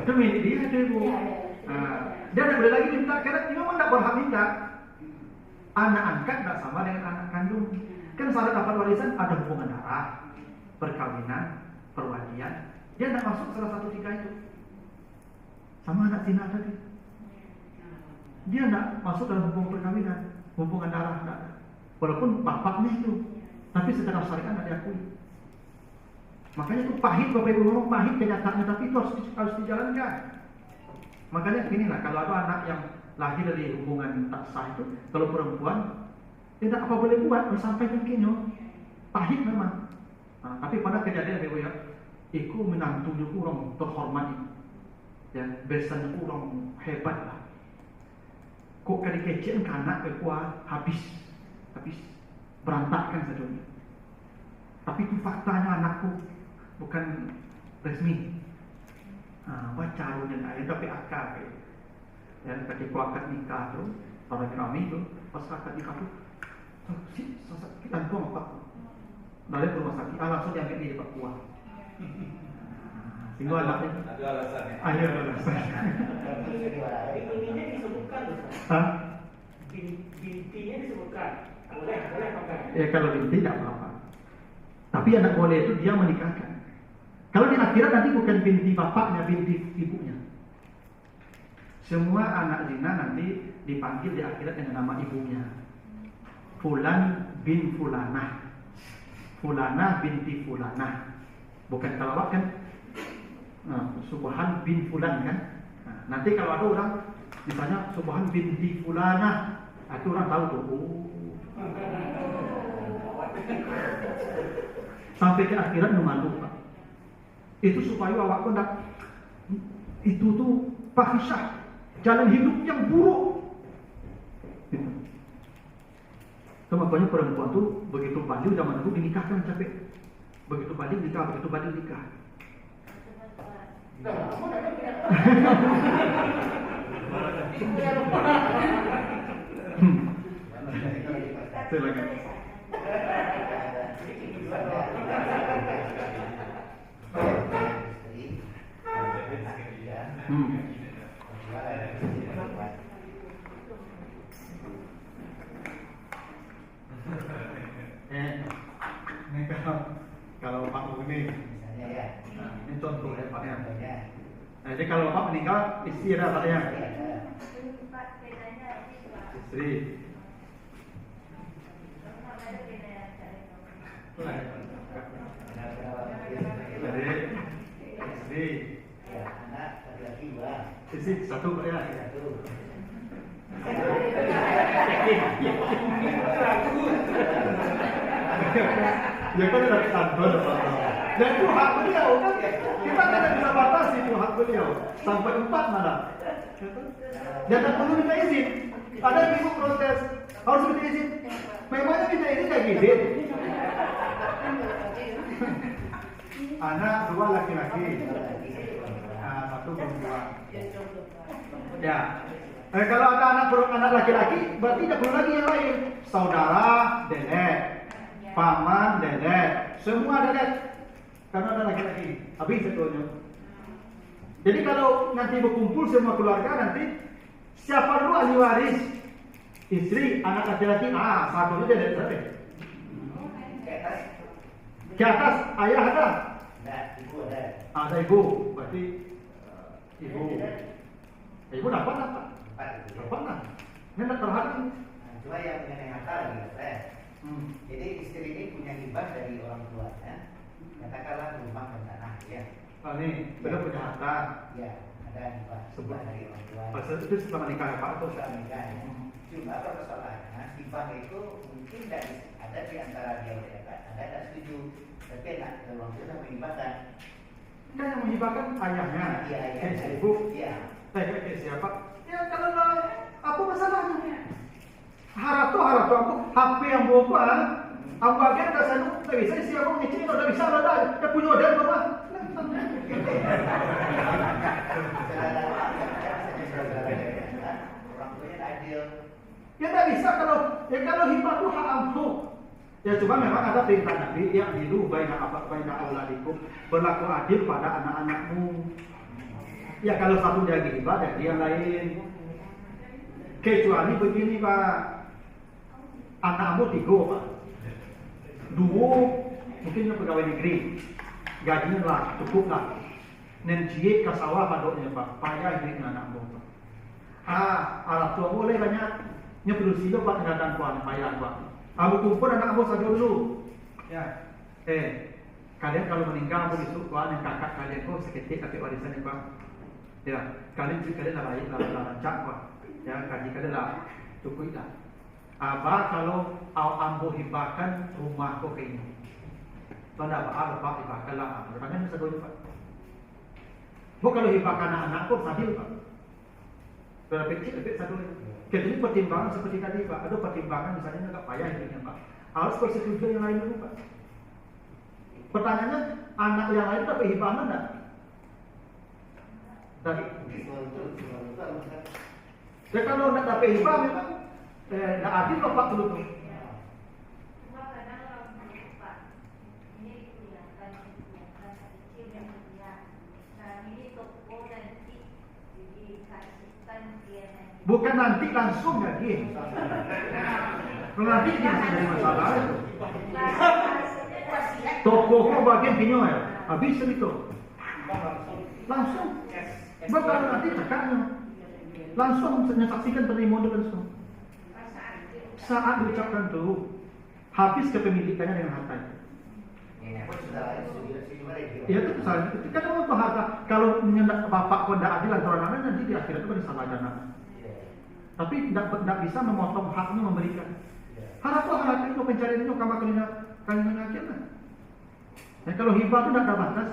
Itu milik dia tuh ibu. Iya. Dia tidak boleh lagi minta karena dia memang tidak berhak minta. Anak angkat tidak sama dengan anak kandung. Kan syarat dapat warisan ada hubungan darah, perkawinan, perwalian. Dia tidak masuk salah satu 3 itu. Sama anak Cina tadi. Dia tidak masuk dalam hubungan perkawinan, hubungan darah tidak. Walaupun bapaknya itu, tapi secara syariat tidak diakui. Makanya itu pahit, Bapak Ibu ngomong pahit kenyataannya, tapi itu harus dijalankan. Makanya inilah kalau ada anak yang lahir dari hubungan tak sah itu, kalau perempuan tidak apa boleh buat, sampaikan kinyo. Pahit memang. Nah, tapi pada kejadian Ibu ya, iku menantunya kurang terhormati. Ya, biasanya kurang hebat lah. Kok kali kecil anak kuat habis berantakan saja. Tapi itu faktanya anakku bukan resmi. Baca runyang ayat tapi akad. Ya, ketika akad nikah tu, orang kami tu, pas akad nikah tu, kita tuang apa? Dari rumah sakit, langsung diambil di Papua. Tinggal anaknya. Ada alasannya. Ada alasan. Intinya disebutkan tuh. Intinya disebutkan. Boleh pakai. Ya kalau binti tidak apa-apa. Tapi anak boleh itu dia menikahkan. Kalau di akhirat nanti bukan binti bapaknya, binti ibunya. Semua anak zina nanti dipanggil di akhirat dengan nama ibunya. Fulan bin Fulanah. Fulanah binti Fulanah. Bukan kalau kan Subhan bin Fulan kan. Nanti kalau ada orang misalnya Subhan binti Fulanah, itu orang tahu tuh. Sampai ke akhirat malu Pak. Itu supaya awak tidak itu tuh fahisyah, jalan hidup yang buruk. Itu makanya perempuan tuh begitu balik zaman dulu dinikahkan capek. Begitu balik nikah, begitu balik nikah. Silakan. Ini kalau Pak ini, ini contoh ya Pak ya. Jadi kalau Pak meninggal istri ada Pak ya. Istri. Jadi istri. Istri satu Pak ya. Ya kan dari kantor dan itu hak beliau kan, kita tidak bisa batasi itu hak beliau sampai 4 malah. Dan tak perlu minta izin. Ada yang ibu protes harus minta izin. Memangnya minta izin kayak gini. Anak 2 laki-laki, 1 perempuan. Ya. Kalau ada anak laki-laki, berarti tidak perlu lagi yang lain. Saudara, dedek, paman, dedek, semua dedek. Karena ada laki-laki. Habis sebetulnya. Jadi kalau nanti berkumpul semua keluarga nanti siapa dulu ahli waris? Istri, anak laki-laki, satu aja dari berapa? Ke atas, ayah ada? Ibu ada. Ada ibu, berarti ibu. Ibu dapat apa? Dapat lah. Ini tak terhadap. Cuma yang mengenai harta lagi, jadi istri ini punya hibah dari orang tuanya. Katakanlah rumah dan tanah, ya. Ini beliau punya harta. Ya, ada hibah dari orang tua. Pasal itu setelah menikah Pak atau Setelah menikah, ya. Cuma persoalannya hibah itu mungkin dari ada di antara dia berdebat, ada tak setuju. Tapi anak orang tua sama hibahkan. Kan yang menghibahkan ayahnya. Iya, iya. Ibu. Iya. Siapa? Ya kalau apa masalahnya? Harap aku HP yang bawa aku agen tak sanu tak bisa siapa ngecek tak bisa ada ya punya order apa? Orang tuanya adil. Ya tak bisa kalau hibah itu hak aku. Ya cuma memang ada perintah Nabi yang dilu baina auladikum, berlaku adil pada anak-anakmu. Ya kalau satu dia hibah dan dia lain. Kecuali begini Pak, anakmu 3 Pak, 2 mungkin pegawai negeri, gajinya lah cukup lah, nenjie ke sawah padoknya Pak, payah hidup anakmu Pak. Alat tua boleh banyak, nyepulusi lo Pak tinggalkan kuan, payah Pak. Aku kumpul anakmu saja dulu. Ya, kalian kalau meninggal aku disuruh kuan yang kakak kalian kok seketik kakek warisan ya Pak. Ya, kalian lah baik lah rancak Pak. Ya, kaji kadalah cukup lah. Apa kalau ambo hibahkan rumah kok ini? Tahu tak apa Pak hibahkan lah. Bertangan bisa dulu Pak. Bu kalau hibahkan anak kok sadil Pak. Berapa kecil lebih satu. Jadi pertimbangan seperti tadi Pak. Ada pertimbangan misalnya agak payah hidupnya Pak. Harus persetujuan yang lain dulu Pak. Pertanyaannya anak yang lain dapat hibahan enggak? Tadi. Ya kalau nak dapat hibah memang nak adil Pak dulu tu. Cuma kadang orang lupa. Ini dikuliahkan kecil yang punya. Nah ini toko nanti dikasihkan dia nanti. Bukan nanti langsung jadi. Kalau nanti dia ada masalah itu. Toko kau bagian pinyo ya. Habis itu. Langsung. Bukan nanti tekannya. Langsung menyaksikan terima langsung. Saat diucapkan tu, habis kepemilikannya dengan harta itu. Ya itu misalnya, kan orang tuh harta. Kalau menyendak bapak pun tidak adil antara anak nanti di akhirat itu kan salah anak. Tapi tidak bisa memotong haknya memberikan. Harap tuh harap itu pencarian itu kamar kalinya akhirnya. Nah kalau hibah itu tidak ada batas.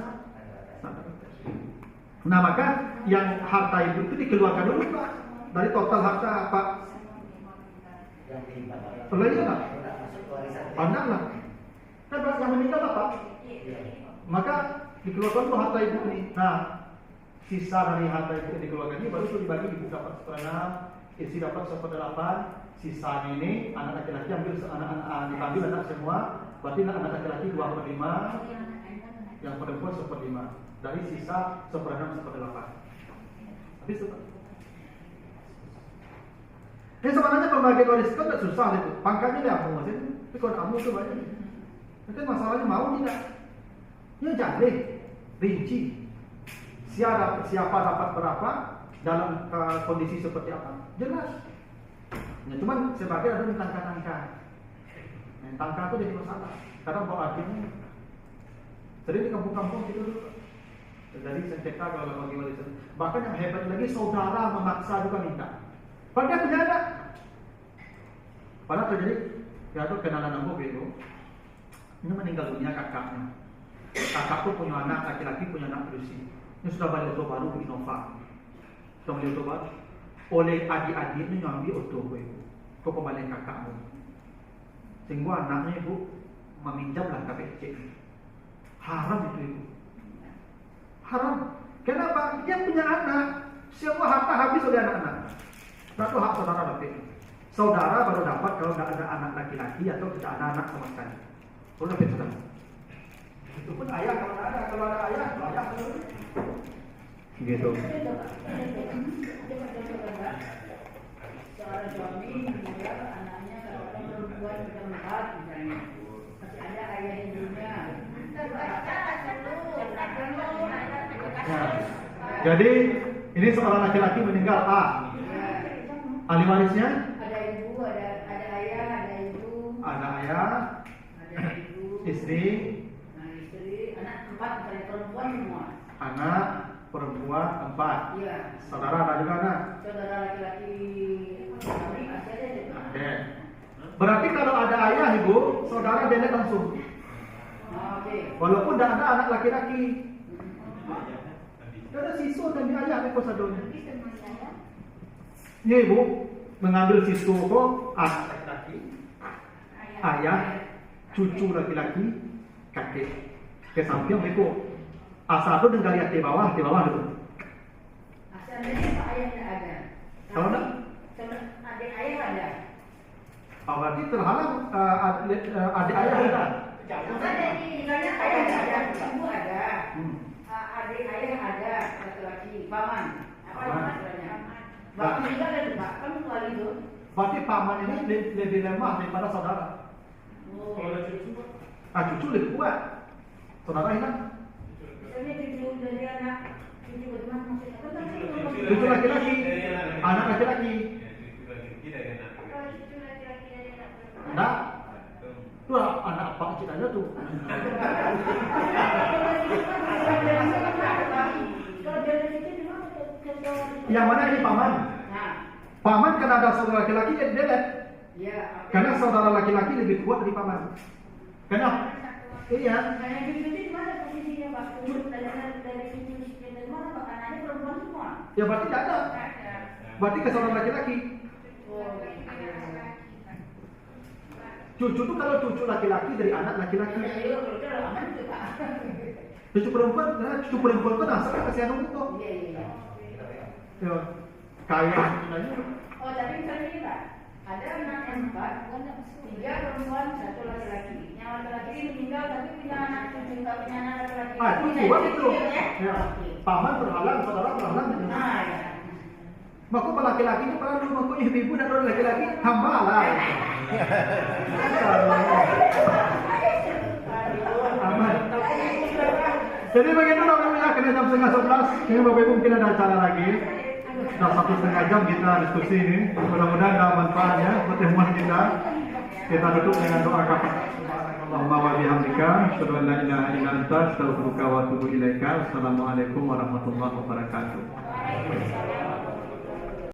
Nah maka yang harta itu dikeluarkan dulu Pak dari total harta Pak. Pelajari lah, anak lah. Kan yang meninggal lah Pak. Maka dikeluarkan dulu harta ibu ini. Nah sisa dari harta ibu yang dikeluarkan ini baru itu dibagi ibu dapat 1/6, istri dapat 1/8. Sisanya ini anak laki-laki ambil diambil anak semua. Berarti anak laki-laki 2/5, yang perempuan 1/5. Dari sisa 1/6, 1/8. Habis itu Pak. Ini sebenarnya pembagian waris kan tidak susah itu. Pangkatnya dia apa maksudnya? Tapi kalau kamu itu banyak. Nanti masalahnya mau tidak? Ya jadi rinci. Siapa dapat berapa dalam kondisi seperti apa? Jelas. Ya, cuman sebagai ada angka-angka. Angka itu jadi masalah. Karena bawa akhirnya sering di kampung-kampung gitu dulu. Jadi sengketa kalau bagi warisan. Bahkan yang hebat lagi saudara memaksa juga minta. Padahal tidak ada. Padahal terjadi, ya itu kenalan aku itu. Ini meninggal dunia kakaknya. Kakakku punya anak laki-laki, punya anak berusia. Ini sudah beli auto baru di Innova. Sudah beli auto baru. Oleh adik-adik ini ngambil auto itu. Kau kembali kakakmu. Sehingga anaknya ibu meminjamlah KPC. Haram itu ibu. Haram. Kenapa? Dia punya anak. Semua harta habis oleh anak-anak. Satu hak saudara dapat. Saudara baru dapat kalau tidak ada anak laki-laki atau tidak ada anak sama sekali. Baru dapat saudara. Itu pun ayah kalau ada ayah dulu. Gitu. seorang suami meninggal anaknya kadang-kadang perempuan berempat misalnya, masih ada ayah ibunya. Jadi ini seorang laki-laki meninggal A. Ahli warisnya? Ada ibu, ada ayah, ada ibu. Ada ayah, Ada ibu. istri, Anak 4 misalnya perempuan semua. anak perempuan 4. Iya. Saudara ada juga anak. Saudara laki-laki kami masih ada juga. Oke. Berarti kalau ada ayah ibu, saudara delete langsung. Oke. Walaupun tidak ada anak laki-laki. Tidak ada siswa dan ayah itu sadonya. Ini ibu mengambil siswa kok anak laki-laki, ayah, cucu laki-laki, kakek. Ke samping itu asal itu dengan lihat di bawah dulu. Asalnya Pak ayah tidak ada. Kalau enggak? Adik ayah ada. Berarti terhalang adik ayah ada. Misalnya ayah ada, ibu ada, adik ayah ada, laki-laki, paman. Apa nama istilahnya? Bapak juga ada juga, kan keluar itu. Berarti paman ini lebih lemah daripada saudara. Oh. Kalau ada cucu Pak? Cucu lebih kuat. Saudara hilang. Misalnya cucu dari anak, cucu bagaimana maksudnya? Cucu laki-laki, anak laki-laki. Enggak. Itu anak apa ceritanya tuh? Yang mana ini paman? Paman kan ada saudara laki-laki jadi delete. Karena saudara laki-laki lebih kuat dari paman. Kenapa? Iya. Misalnya cucu itu di mana posisinya Pak? Dari cucu dari mana Pak? Anaknya perempuan semua. Ya berarti tidak ada. Berarti ke saudara laki-laki. Cucu itu kalau cucu laki-laki dari anak laki-laki. Cucu perempuan, karena cucu perempuan itu dasarnya kesianan itu. Ya, kayak istilahnya. Oh, tapi misalnya ini Pak, ada anak yang 4, 3 perempuan, 1 laki-laki. Yang laki-laki ini meninggal tapi punya anak cucu, nggak punya anak laki-laki. Itu kuat itu. Ya? Ya. Paman berhalang, saudara berhalang. Nah, ya. Maka laki-laki itu perlu maka ibu dan orang laki-laki hamba lah. Aman. Jadi begitu namanya kena jam 10:30. Ini Bapak Ibu mungkin ada acara lagi. Sudah 1,5 jam kita diskusi ini. Mudah-mudahan ada manfaatnya pertemuan kita. Kita tutup dengan doa kafarat. Allahumma wa bihamdika, asyhadu an la ilaha illa anta, astaghfiruka wa atubu ilaika. Assalamualaikum warahmatullahi wabarakatuh.